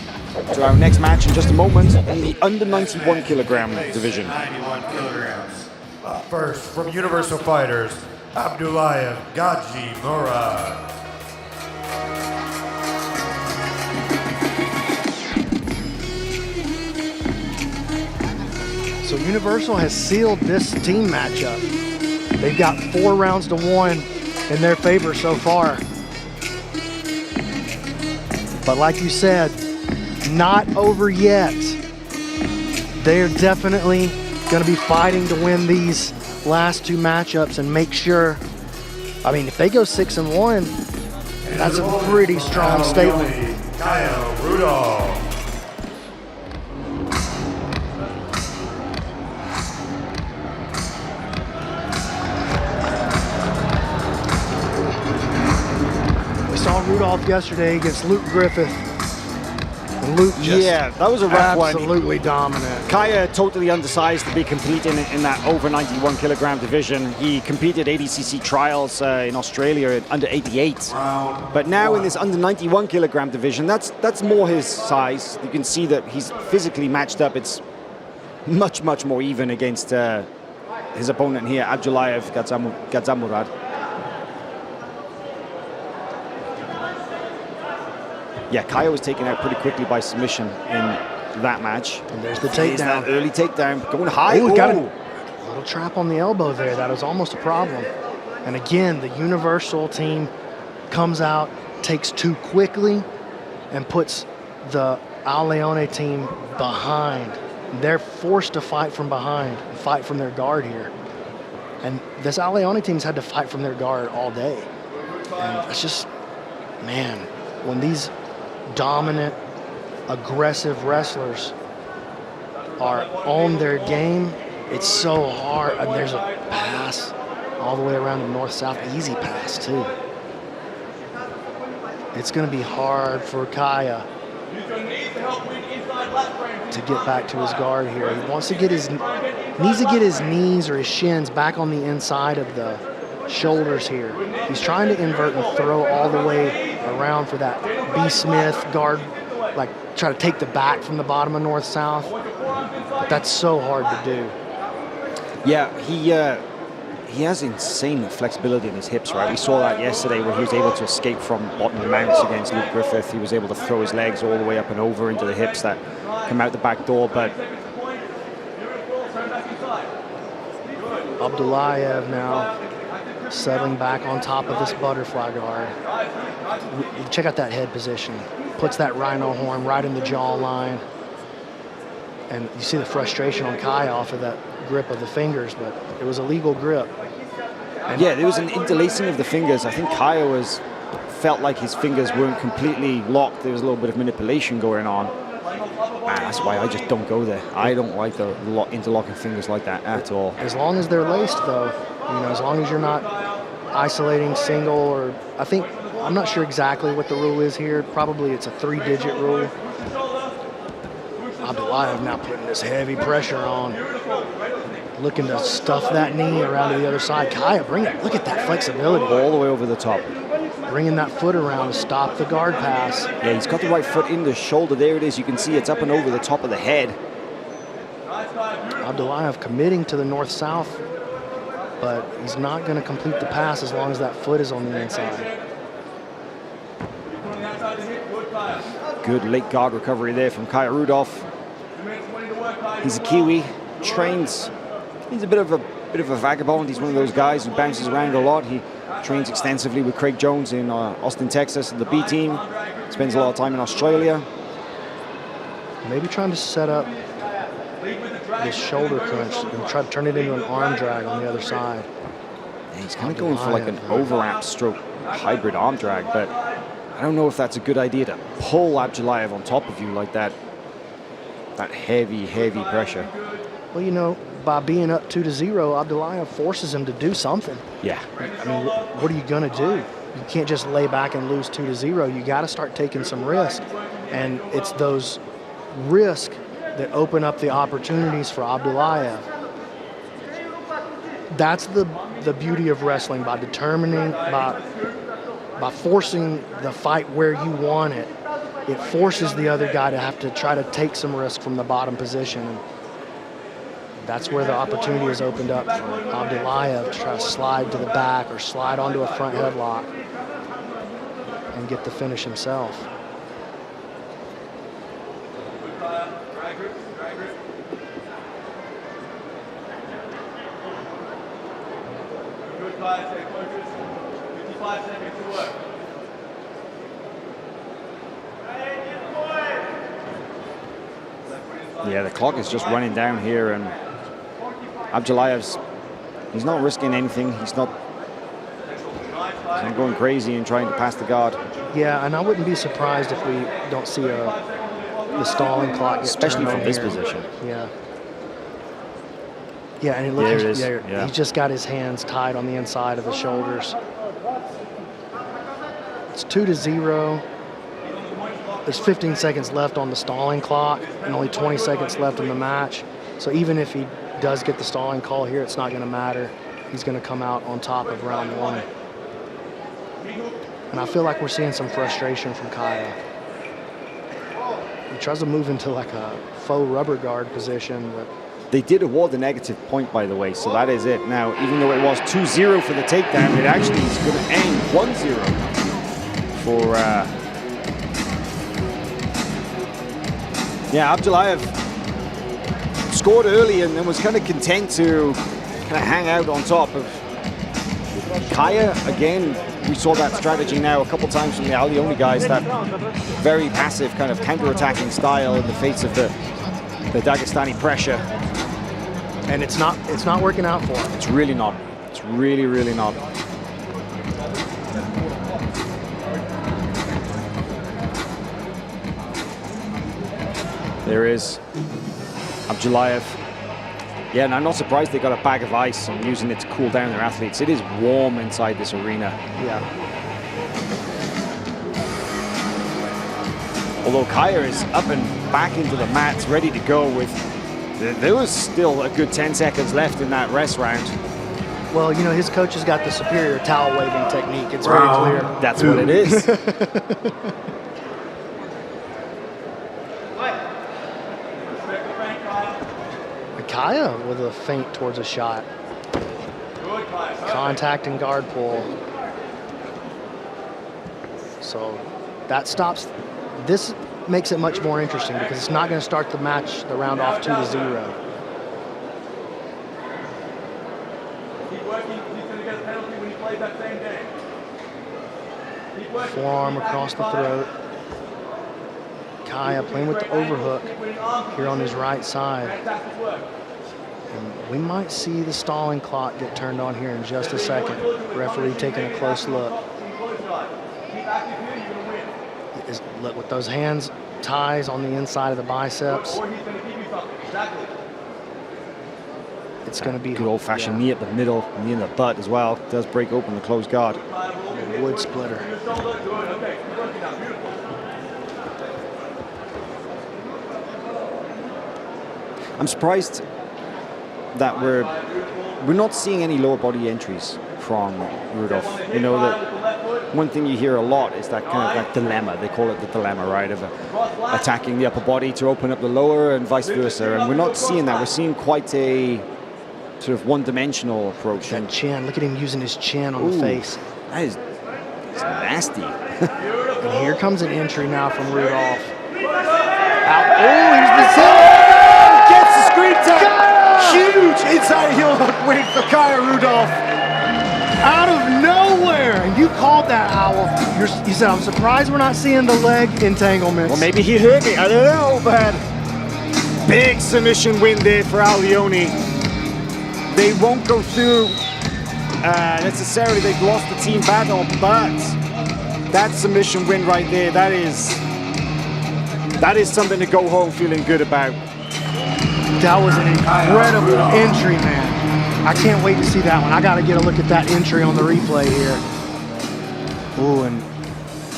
to our next match in just a moment in the under 91 kilogram division. 91 kilograms. First, from Universal Fighters, Abdullayev Gaji Murad. So Universal has sealed this team matchup. They've got 4 rounds to 1 in their favor so far. But like you said, not over yet. They're definitely going to be fighting to win these last 2 matchups and make sure. I mean, if they go 6-1, that's a pretty strong statement. Kyle Rudolph. Rudolph yesterday against Luke Griffith. And Luke just that was a rough one. Absolutely dominant. Kaya totally undersized to be competing in that over 91 kilogram division. He competed ADCC trials in Australia at under 88. But now in this under 91 kilogram division, that's more his size. You can see that he's physically matched up. It's much more even against his opponent here, Abdullayev Gadzamurad. Yeah, Kaya was taken out pretty quickly by submission in that match. And there's the takedown. That early takedown, going high. Oh, got a little trap on the elbow there. That was almost a problem. And again, the Universal team comes out, takes 2 quickly, and puts the Leone team behind. They're forced to fight from behind, fight from their guard here. And this Leone team's had to fight from their guard all day. And it's just, man, when these dominant, aggressive wrestlers are on their game, it's so hard. And there's a pass all the way around the north-south, easy pass too. It's going to be hard for Kaya to get back to his guard here. He wants to get needs to get his knees or his shins back on the inside of the shoulders here. He's trying to invert and throw all the way around for that B. Smith guard, like try to take the back from the bottom of north-south. But that's so hard to do. Yeah, he has insane flexibility in his hips, right? We saw that yesterday where he was able to escape from bottom mounts against Luke Griffith. He was able to throw his legs all the way up and over into the hips that come out the back door. But Abdullayev now settling back on top of this butterfly guard. Check out that head position. Puts that rhino horn right in the jawline. And you see the frustration on Kai off of that grip of the fingers, but it was a legal grip. And yeah, there was an interlacing of the fingers. I think Kaya felt like his fingers weren't completely locked. There was a little bit of manipulation going on. Man, that's why I just don't go there. I don't like the interlocking fingers like that at all. As long as they're laced, though, as long as you're not isolating single, or I'm not sure exactly what the rule is here. Probably it's a 3-digit rule. Abdullayev now putting this heavy pressure on looking to stuff that knee around to the other side. Kaya, look at that flexibility. All the way over the top. Bringing that foot around to stop the guard pass. Yeah, he's got the right foot in the shoulder. There it is. You can see it's up and over the top of the head. Abdullayev committing to the north-south, but he's not going to complete the pass as long as that foot is on the inside. Good late guard recovery there from Kaya Rudolph. He's a Kiwi, trains. He's a bit of a vagabond. He's one of those guys who bounces around a lot. He trains extensively with Craig Jones in Austin, Texas, in the B team. Spends a lot of time in Australia. Maybe trying to set up this shoulder crunch and try to turn it into an arm drag on the other side. Yeah, he's kind of going for like an overwrap stroke hybrid arm drag, but I don't know if that's a good idea to pull Abdullayev on top of you like that. That heavy, heavy pressure. Well, you know, by being up 2-0, Abdullayev forces him to do something. Yeah. I mean, what are you going to do? You can't just lay back and lose 2-0. You got to start taking some risk. And it's those risks that open up the opportunities for Abdullayev. That's the beauty of wrestling, by determining, by forcing the fight where you want it. It forces the other guy to have to try to take some risk from the bottom position. And that's where the opportunity is opened up for Abdullayev to try to slide to the back or slide onto a front headlock and get the finish himself. Good fight, stay focused. 55 seconds to work. Yeah, the clock is just running down here, and Abdullayev's, he's not risking anything. He's not going crazy and trying to pass the guard. Yeah, and I wouldn't be surprised if we don't see the stalling clock get especially turned from on this here. position. Yeah. Yeah, and There it is. Yeah. He's just got his hands tied on the inside of the shoulders. It's 2-0. There's 15 seconds left on the stalling clock and only 20 seconds left in the match. So even if he does get the stalling call here, it's not going to matter. He's going to come out on top of round one. And I feel like we're seeing some frustration from Kaya. He tries to move into like a faux rubber guard position, but They did award the negative point, by the way, so that is it. Now, even though it was 2-0 for the takedown, it actually is going to end 1-0 for... Yeah, Abdullayev scored early and then was kind of content to kind of hang out on top of Kaya. Again, we saw that strategy now a couple times from the Leone guys, that very passive kind of counter-attacking style in the face of the Dagestani pressure. and it's not working out for him. It's really not. It's really, really not. There is Abdullayev. Yeah, and I'm not surprised they got a bag of ice and using it to cool down their athletes. It is warm inside this arena. Yeah. Although Kaya is up and back into the mats, ready to go with... There was still a good 10 seconds left in that rest round. Well, you know, his coach has got the superior towel waving technique. It's very clear. That's what it is. Kaya with a feint towards a shot. Contact and guard pull. So that stops. This makes it much more interesting because it's not going to start the match, the round off 2-0. Keep working. He's going to get a penalty when he plays that same game. Keep working. Forearm across the throat. Kaya playing with the overhook here on his right side. And we might see the stalling clock get turned on here in just a second. Referee taking a close look. Look, with those hands ties on the inside of the biceps. It's going to be good old-fashioned knee at the middle, knee in the butt as well. It does break open the closed guard. Wood splitter. I'm surprised that we're not seeing any lower body entries from Rudolph. You know, that one thing you hear a lot is that kind of that dilemma. They call it the dilemma, right, of attacking the upper body to open up the lower and vice versa. And we're not seeing that. We're seeing quite a sort of one-dimensional approach. And chin, look at him using his chin on the face. That is nasty. And here comes an entry now from Rudolph. Out. Oh, he's the Gets the screen tap. Huge inside heel hook win for Kaya Rudolph. out of nowhere. And you called that, Howell. You said, I'm surprised we're not seeing the leg entanglements. Well, maybe he heard me. I don't know, but big submission win there for Leone. They won't go through necessarily. They've lost the team battle, but that submission win right there, that is something to go home feeling good about. That was an incredible entry, man. I can't wait to see that one. I got to get a look at that entry on the replay here. Ooh, and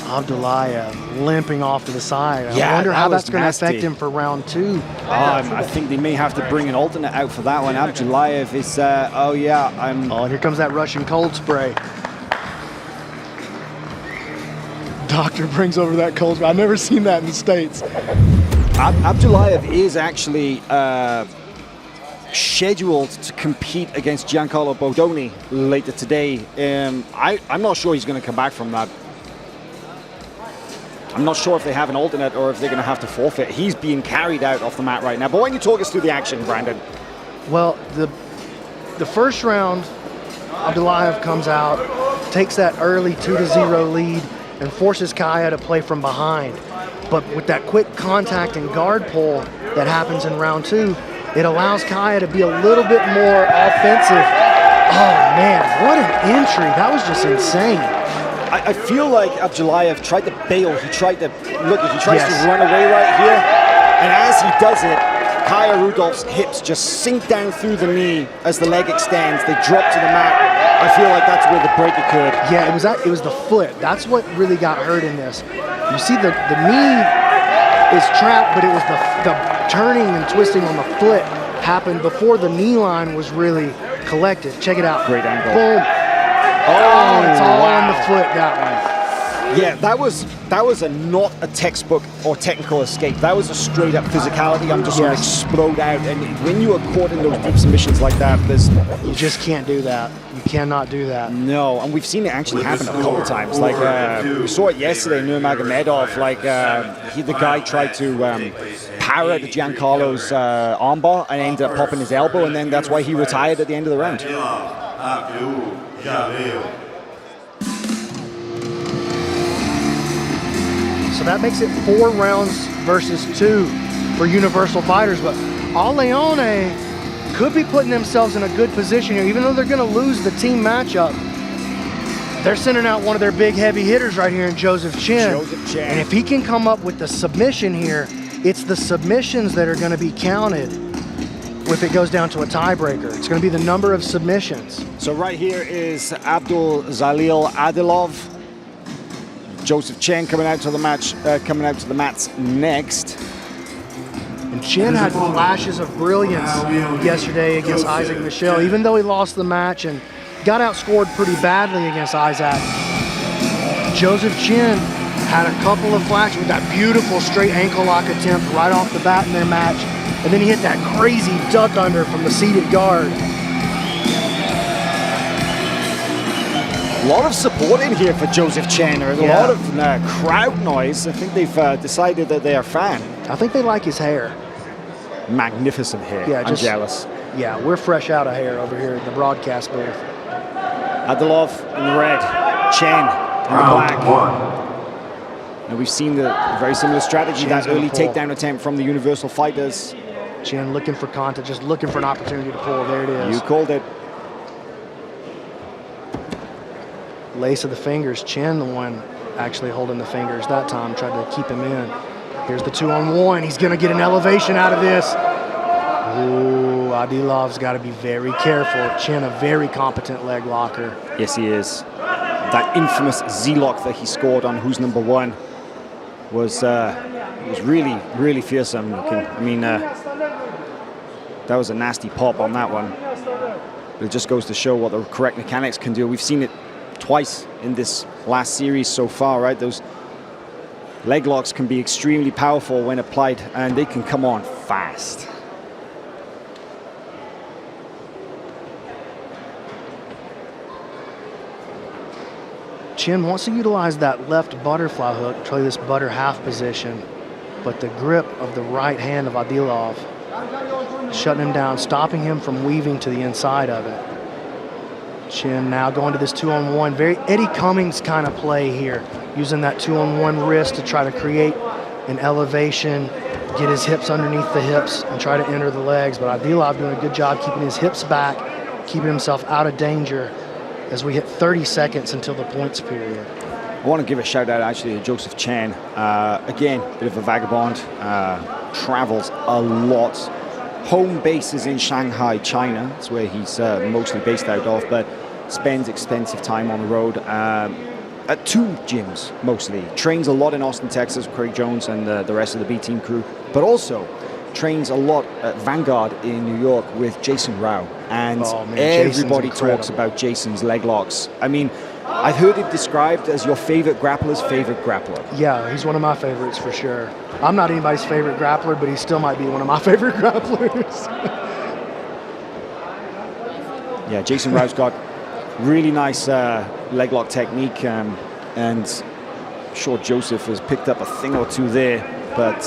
Abdullayev limping off to the side. I wonder how that's going to affect him for round two. I think they may have to bring an alternate out for that one. Abdullayev is, oh, here comes that Russian cold spray. Doctor brings over that cold spray. I've never seen that in the States. Abdullayev is actually scheduled to compete against Giancarlo Bodoni later today. I'm not sure he's going to come back from that. I'm not sure if they have an alternate or if they're going to have to forfeit. He's being carried out off the mat right now. But why don't you talk us through the action, Brandon? Well, the first round, Abdullayev comes out, takes that early 2-0 lead, and forces Kaya to play from behind. But with that quick contact and guard pull that happens in round two, it allows Kaya to be a little bit more offensive. Oh man, what an entry. That was just insane. I feel like Abdullayev tried to bail. He tried to, he tries to run away right here. And as he does it, Kaya Rudolph's hips just sink down through the knee as the leg extends. They drop to the mat. I feel like that's where the break occurred. Yeah, it was the foot. That's what really got hurt in this. You see the knee is trapped, but it was the turning and twisting on the foot happened before the knee line was really collected. Check it out. Great angle. Boom. Oh, it's all on the foot, that one. Yeah, that was not a textbook or technical escape. That was a straight up physicality. I'm just going to explode out. And when you are caught in those deep submissions like that, you just can't do that. You cannot do that. No, and we've seen it actually happen a couple of times. Like we saw it yesterday, Nurmagomedov. Like the guy tried to parry the Giancarlo's armbar and ended up popping his elbow, and then that's why he retired at the end of the round. So that makes it 4 rounds versus 2 for Universal Fighters. But Leone could be putting themselves in a good position here. Even though they're going to lose the team matchup, they're sending out one of their big heavy hitters right here in Joseph Chen. And if he can come up with the submission here, it's the submissions that are going to be counted if it goes down to a tiebreaker. It's going to be the number of submissions. So right here is Abdul Zalil Adilov. Joseph Chen coming out to the match, coming out to the mats next. And Chen had flashes of brilliance yesterday against Isaac Michel, even though he lost the match and got outscored pretty badly against Isaac. Joseph Chen had a couple of flashes with that beautiful straight ankle lock attempt right off the bat in their match. And then he hit that crazy duck under from the seated guard. A lot of support in here for Joseph Chen. There's a lot of crowd noise. I think they've decided that they are a fan. I think they like his hair. Magnificent hair. Yeah, I'm jealous. Yeah, we're fresh out of hair over here in the broadcast booth. Adilov in the red, Chen in the black. And we've seen the very similar strategy, that early takedown attempt from the Universal Fighters. Chen looking for contact, just looking for an opportunity to pull. There it is. You called it. Lace of the fingers. Chen, the one actually holding the fingers that time, tried to keep him in. Here's the 2-on-1. He's going to get an elevation out of this. Ooh, Adilov's got to be very careful. Chen, a very competent leg locker. Yes, he is. That infamous Z-lock that he scored on Who's Number One was really, really fearsome. That was a nasty pop on that one. But it just goes to show what the correct mechanics can do. We've seen it twice in this last series so far, right? Those leg locks can be extremely powerful when applied, and they can come on fast. Chen wants to utilize that left butterfly hook to play this butter half position, but the grip of the right hand of Adilov shutting him down, stopping him from weaving to the inside of it. Chen now going to this 2-on-1, very Eddie Cummings kind of play here, using that 2-on-1 wrist to try to create an elevation, get his hips underneath the hips and try to enter the legs. But Adilov doing a good job keeping his hips back, keeping himself out of danger as we hit 30 seconds until the points period. I want to give a shout out actually to Joseph Chen. Again, bit of a vagabond, travels a lot. Home base is in Shanghai, China. That's where he's mostly based out of, but spends extensive time on the road at 2 gyms mostly. Trains a lot in Austin, Texas with Craig Jones and the rest of the B-Team crew, but also trains a lot at Vanguard in New York with Jason Rao. And everybody talks about Jason's leg locks. I mean, I've heard it described as your favorite grappler's favorite grappler. Yeah, he's one of my favorites for sure. I'm not anybody's favorite grappler, but he still might be one of my favorite grapplers. Yeah, Jason Rao's got really nice leg lock technique, and I'm sure Joseph has picked up a thing or two there, but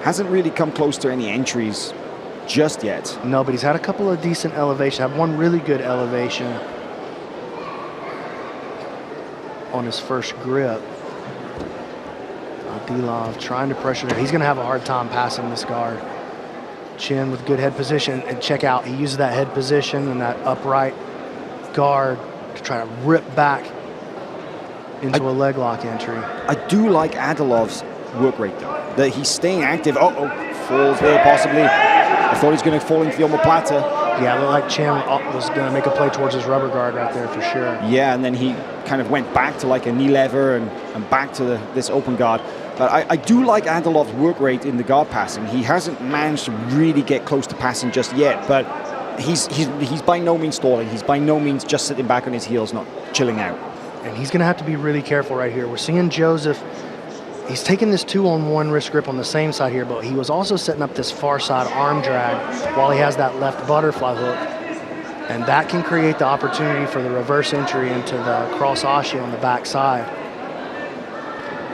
hasn't really come close to any entries just yet. No, but he's had a couple of decent elevations. Had one really good elevation on his first grip. Adilov trying to pressure there. He's going to have a hard time passing this guard. Chen with good head position, and check out, he uses that head position and that upright guard to try to rip back into a leg lock entry. I do like Adilov's work rate though, that he's staying active. Falls there possibly. I thought he was going to fall into the omoplata. Yeah, it looked like Chen was going to make a play towards his rubber guard right there for sure. Yeah, and then he kind of went back to like a knee lever and back to this open guard. But I do like Adilov's work rate in the guard passing. He hasn't managed to really get close to passing just yet, but he's by no means stalling. He's by no means just sitting back on his heels, not chilling out. And he's going to have to be really careful right here. We're seeing Joseph, he's taking this 2-on-1 wrist grip on the same side here, but he was also setting up this far side arm drag while he has that left butterfly hook. And that can create the opportunity for the reverse entry into the cross ashi on the back side.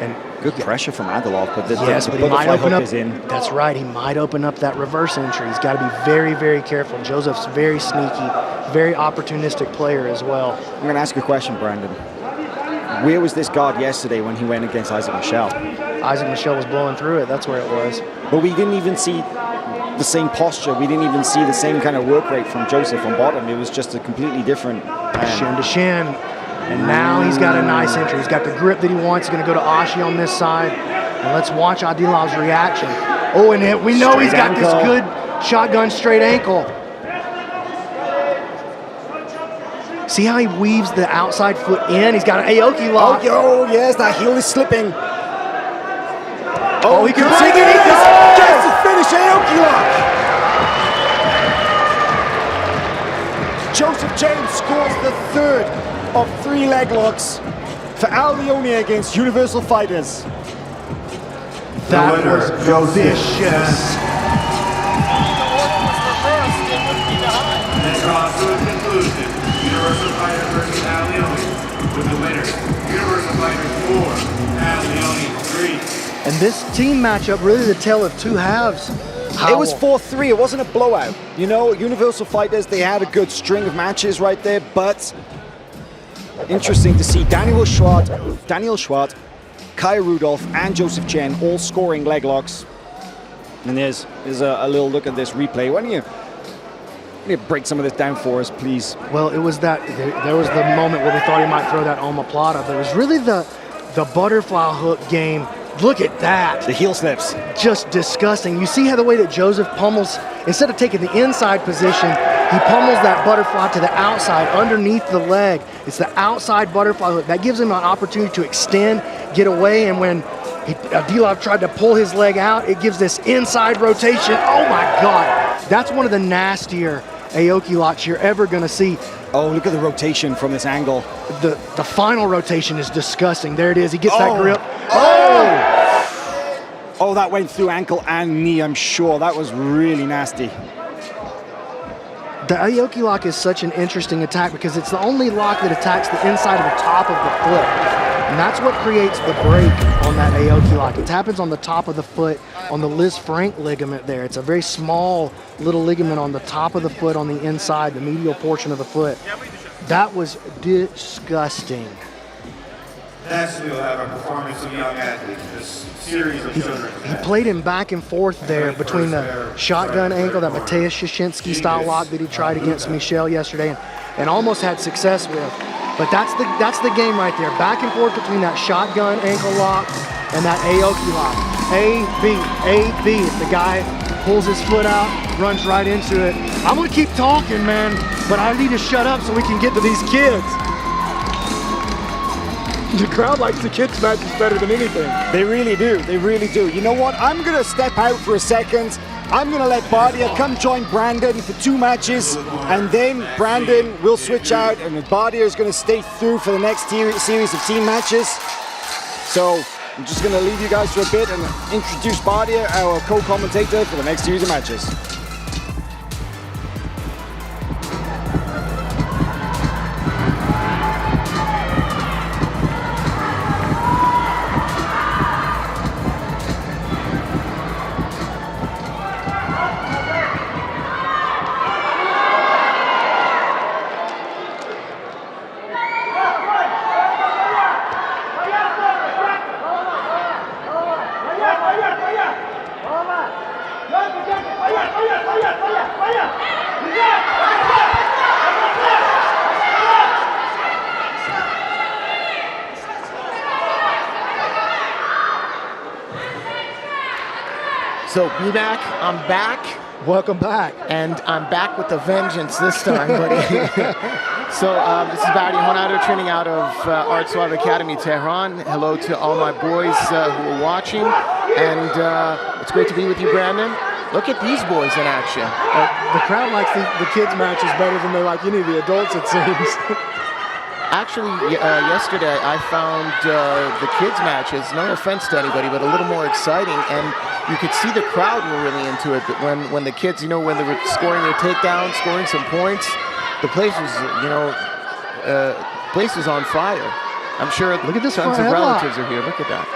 And good pressure from Adilov, but the he might open up. Is in. That's right. He might open up that reverse entry. He's got to be very, very careful. Joseph's very sneaky, very opportunistic player as well. I'm going to ask you a question, Brandon. Where was this guard yesterday when he went against Isaac Michel? Isaac Michel was blowing through it. That's where it was. But we didn't even see the same posture. We didn't even see the same kind of work rate from Joseph on bottom. It was just a completely different. Shin to shin. And now he's got a nice entry. He's got the grip that he wants. He's going to go to ashi on this side. And let's watch Adilov's reaction. Oh, and we know he's got this good shotgun straight ankle. See how he weaves the outside foot in? He's got an Aoki lock. Oh, yes, that heel is slipping. Oh, he can break it. Gets the finish, Aoki lock. Joseph James scores the third of 3 leg locks for Al Leone against Universal Fighters. That was vicious. This draw to a conclusion. Universal Fighter versus Al Leone. With the winner, Universal Fighter 4, Al Leone 3. And this team matchup, really the tale of two halves. It was 4-3. It wasn't a blowout. You know, Universal Fighters, they had a good string of matches right there, but interesting to see Daniel Schwartz, Kai Rudolph, and Joseph Chen all scoring leg locks. And there's a little look at this replay. Why don't you break some of this down for us, please? Well, it was that there was the moment where we thought he might throw that omoplata, but it was really the butterfly hook game. Look at that. The heel slips. Just disgusting. You see how the way that Joseph pummels, instead of taking the inside position, he pummels that butterfly to the outside, underneath the leg. It's the outside butterfly hook. That gives him an opportunity to extend, get away, and when Adilov tried to pull his leg out, it gives this inside rotation. Oh my God. That's one of the nastier Aoki locks you're ever going to see. Oh, look at the rotation from this angle. The final rotation is disgusting. There it is. He gets that grip. Oh, that went through ankle and knee, I'm sure. That was really nasty. The Aoki lock is such an interesting attack because it's the only lock that attacks the inside of the top of the foot. And that's what creates the break on that Aoki lock. It happens on the top of the foot, on the Liz Frank ligament there. It's a very small little ligament on the top of the foot on the inside, the medial portion of the foot. That was disgusting. Next, we'll have a performance of young athletes. This series of children. He played him back and forth there between the shotgun ankle, that Mateusz Szczecinski style lock that he tried against Michel yesterday and almost had success with. But that's the game right there. Back and forth between that shotgun ankle lock and that Aoki lock. A, B, A, B. If the guy pulls his foot out, runs right into it. I'm gonna keep talking, man, but I need to shut up so we can get to these kids. The crowd likes the kids' matches better than anything. They really do. They really do. You know what? I'm going to step out for a second. I'm going to let Bardia come join Brandon for 2 matches, and then Brandon will switch out, and Bardia is going to stay through for the next series of team matches. So I'm just going to leave you guys for a bit and introduce Bardia, our co-commentator, for the next series of matches. So, B-Mac, I'm back. Welcome back. And I'm back with a vengeance this time, buddy. So, this is Barry Honado, training out of Art Suave Academy, Tehran. Hello to all my boys who are watching. And it's great to be with you, Brandon. Look at these boys in action. The crowd likes the kids' matches better than they like any of the adults, it seems. Actually, yesterday I found the kids' matches, no offense to anybody, but a little more exciting. And you could see the crowd were really into it. But when the kids, when they were scoring their takedowns, scoring some points, the place was, place was on fire. I'm sure look at this tons of relatives are here. Look at that.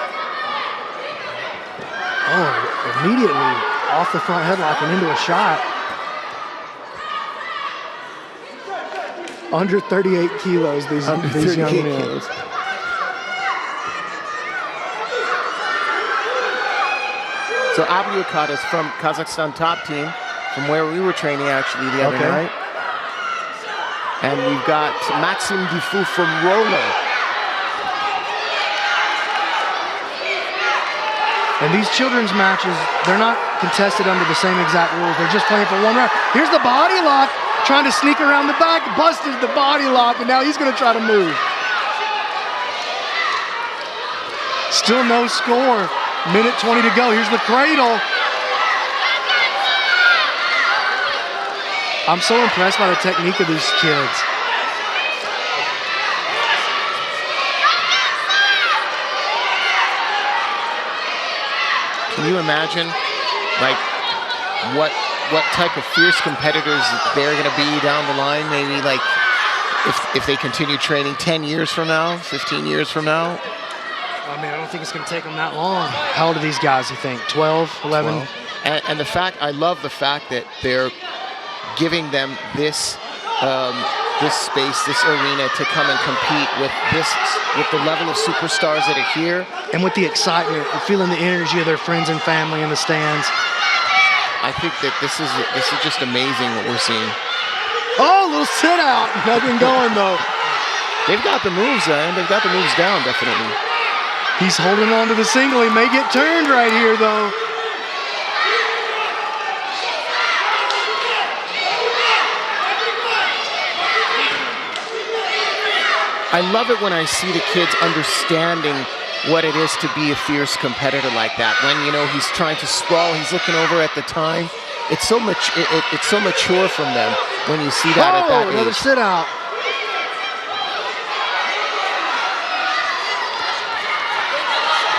Oh, immediately off the front headlock and into a shot. Under 38 kilos, these young men. So Abu Akad is from Kazakhstan top team, from where we were training actually the other night. And we've got Maxim Difu from Rolo. And these children's matches, they're not contested under the same exact rules. They're just playing for one round. Here's the body lock, trying to sneak around the back, busted the body lock, and now he's going to try to move. Still no score. Minute 20 to go. Here's the cradle. I'm so impressed by the technique of these kids. Can you imagine, like, what type of fierce competitors they're going to be down the line? Maybe, like, if they continue training 10 years from now, 15 years from now? I mean, I don't think it's going to take them that long. How old are these guys, you think? 12, 11? 12. And the fact, I love the fact that they're giving them this this space, this arena to come and compete with the level of superstars that are here. And with the excitement and feeling the energy of their friends and family in the stands. I think that this is just amazing what we're seeing. Oh, a little sit out. Nothing going though. They've got the moves, and they've got the moves down, definitely. He's holding on to the single. He may get turned right here, though. I love it when I see the kids understanding what it is to be a fierce competitor like that. When, he's trying to sprawl, he's looking over at the time. it's so much. It's so mature from them when you see that at that another age. sit out.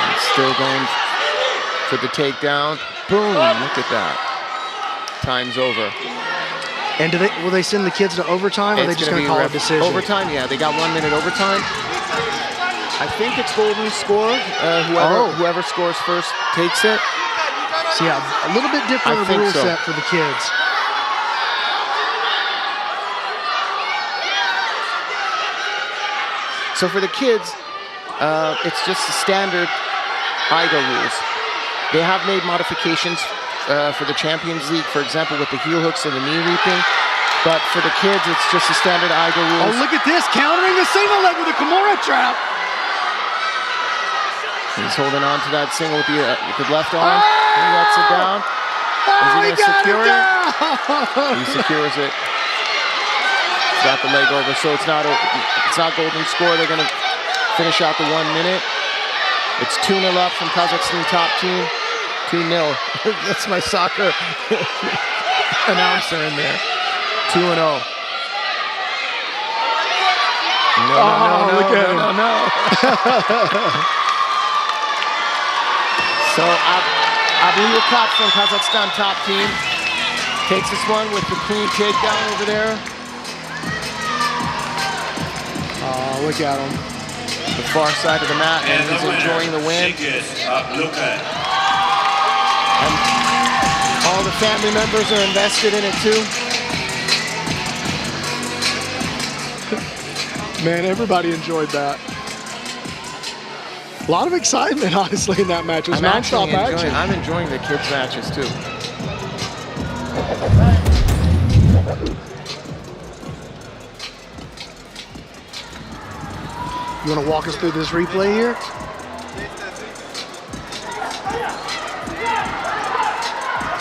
And still going for the takedown. Boom! Look at that. Time's over. And will they send the kids to overtime, or are they just going to call a decision? Overtime, yeah. They got 1 minute overtime. I think it's golden score. Whoever scores first takes it. So yeah, a little bit different of a rule set for the kids. So for the kids, it's just the standard AIGA rules. They have made modifications for the Champions League, for example, with the heel hooks and the knee reaping. But for the kids, it's just the standard AIGA rules. Oh, look at this, countering the single leg with a Kimura trap. He's holding on to that single with the left arm. He lets it down. Is he going to secure it? He secures it. He's got the leg over, so it's not golden score. They're going to finish out the 1 minute. It's 2-0 up from Kazakhstan top team. 2-0. That's my soccer announcer in there. 2-0. No. So Abdulkadir from Kazakhstan top team takes this one with the clean takedown over there. Oh, look at him. The far side of the mat, and he's enjoying the win. And all the family members are invested in it too. Man, everybody enjoyed that. A lot of excitement, honestly, in that match. It was non-stop action. I'm enjoying the kids' matches too. You want to walk us through this replay here?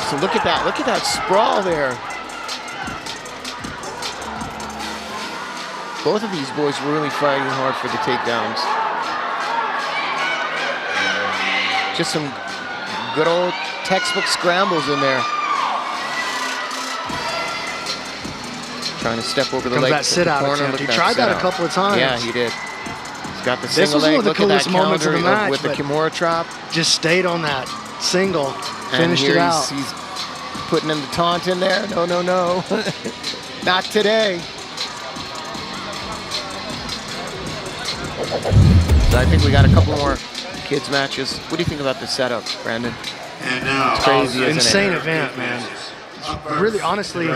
So look at that sprawl there. Both of these boys were really fighting hard for the takedowns. Just some good old textbook scrambles in there. Trying to step over the leg. That sit out attempt. He tried that a couple of times. Yeah, he did. He's got the single leg. This was one of the coolest moments of the match. With the Kimura trap. Just stayed on that single. Finished it out. He's putting in the taunt in there. No. Not today. So I think we got a couple more kids matches. What do you think about the setup, Brandon? And now, it's crazy, isn't insane it? event, man. Really, honestly,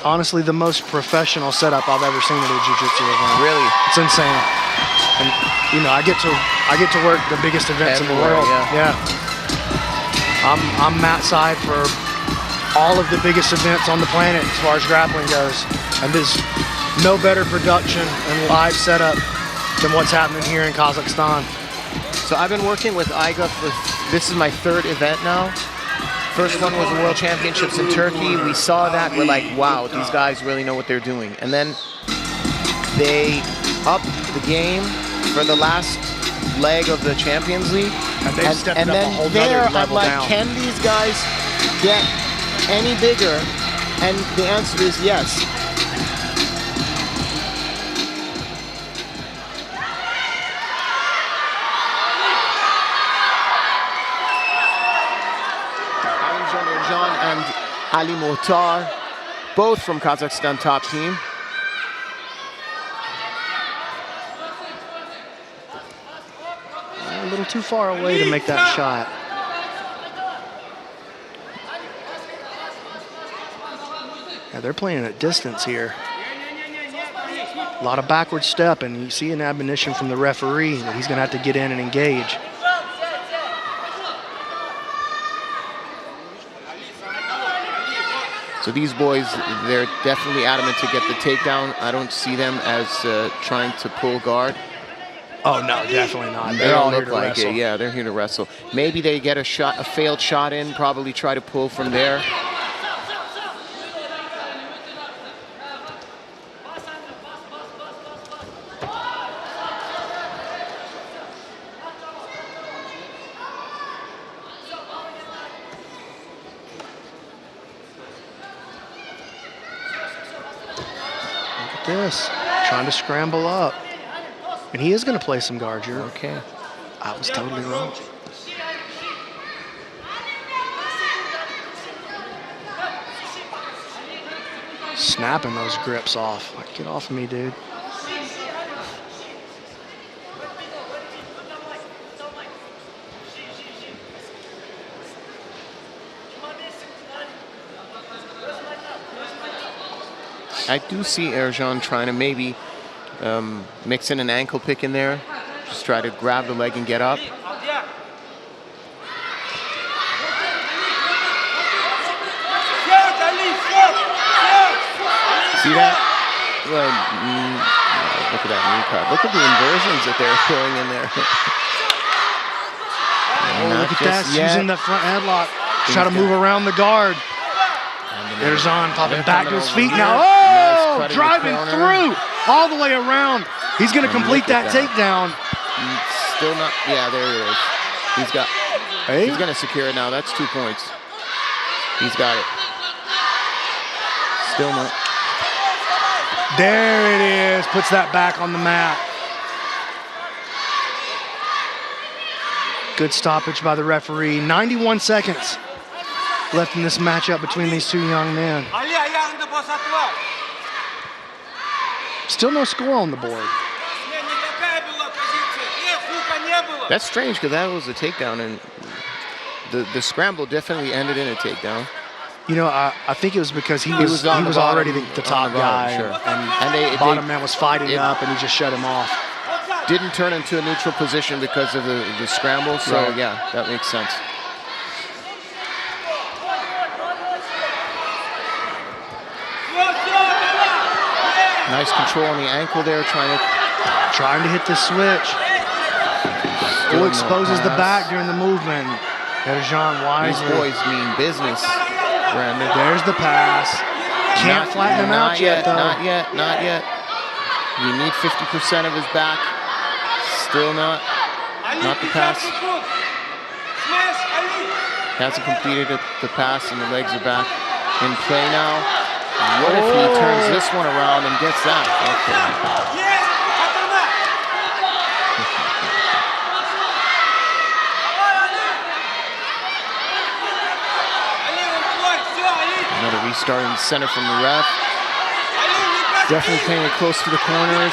honestly, the most professional setup I've ever seen at a jiu-jitsu event. Really, it's insane. And you know, I get to work the biggest events in the world. Yeah. I'm mat side for all of the biggest events on the planet as far as grappling goes, and there's no better production and live setup than what's happening here in Kazakhstan. So I've been working with AIGA this is my third event now. First one was the World Championships in Turkey. We saw that, we're like, wow, these guys really know what they're doing. And then they upped the game for the last leg of the Champions League. And they've stepped up a whole there, nother level I'm like, down. can these guys get any bigger? And the answer is yes. And Ali Mohtar, both from Kazakhstan top team. A little too far away to make that shot. Yeah, they're playing at distance here. A lot of backward step, and you see an admonition from the referee that he's going to have to get in and engage. So these boys, they're definitely adamant to get the takedown. I don't see them as trying to pull guard. Oh, no, definitely not. They They're all don't here look to like wrestle. it. Yeah, they're here to wrestle. Maybe they get a failed shot in, probably try to pull from there. at this. Trying to scramble up. And he is going to play some guard. You're Okay. I was totally wrong. Snapping those grips off. Like, get off of me, dude. I do see Erjan trying to maybe mix in an ankle pick in there. Just try to grab the leg and get up. See that? Well, look at that knee cut. Look at the inversions that they're throwing in there. Look at that, using the front headlock. Try to move around the guard. There's on popping back to his feet now. Oh, nice, driving through all the way around. He's going to complete that takedown. Still not. Yeah, there it is. He's got. Hey. He's going to secure it now. That's 2 points. He's got it. Still not. There it is. Puts that back on the mat. Good stoppage by the referee. 91 seconds left in this matchup between these two young men. Still no score on the board. That's strange because that was a takedown, and the scramble definitely ended in a takedown. You know, I think it was because he was already the top guy, sure. and the bottom man was fighting up, and he just shut him off. Didn't turn into a neutral position because of the scramble, so right. Yeah, that makes sense. Nice control on the ankle there, trying to hit the switch. Who exposes the back during the movement? Erjan wisely. These boys mean business. Brandon. There's the pass. Can't flatten him out yet, though. Not yet, not yet. You need 50% of his back. Still not the pass. Hasn't completed the pass, and the legs are back in play now. What if he turns this one around and gets that? Okay. Another restart in the center from the ref. Definitely playing it close to the corners.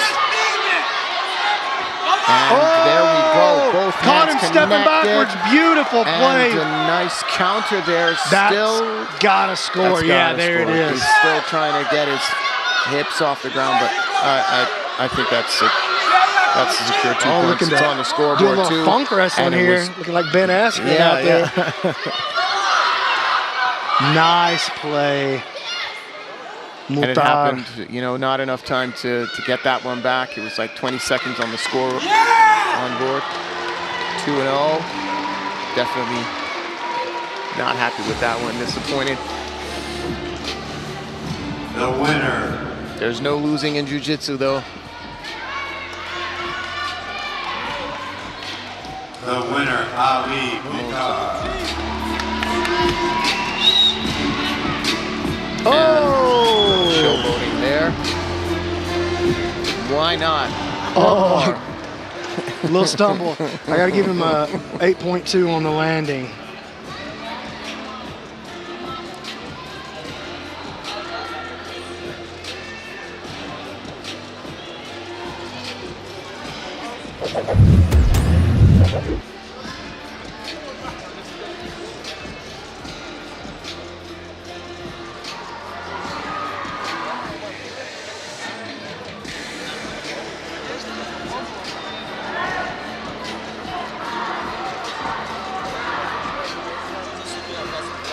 And there we go. Both caught him stepping backwards. Beautiful play. And a nice counter there. Still gotta score. Yeah, there it is. He's still trying to get his hips off the ground, but I think that's a secure 2 points. It's on the scoreboard too. Doing a little funk wrestling here, looking like Ben Askren out there. Nice play. And it happened, you know, not enough time to get that one back. It was like 20 seconds on the score on board. 2-0. Definitely not happy with that one. Disappointed. The winner. There's no losing in jiu-jitsu, though. The winner, Ali Bukar. Oh! Showboating there. Why not? Oh! A little stumble. I got to give him a 8.2 on the landing.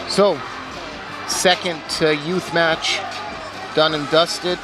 So, second youth match done and dusted.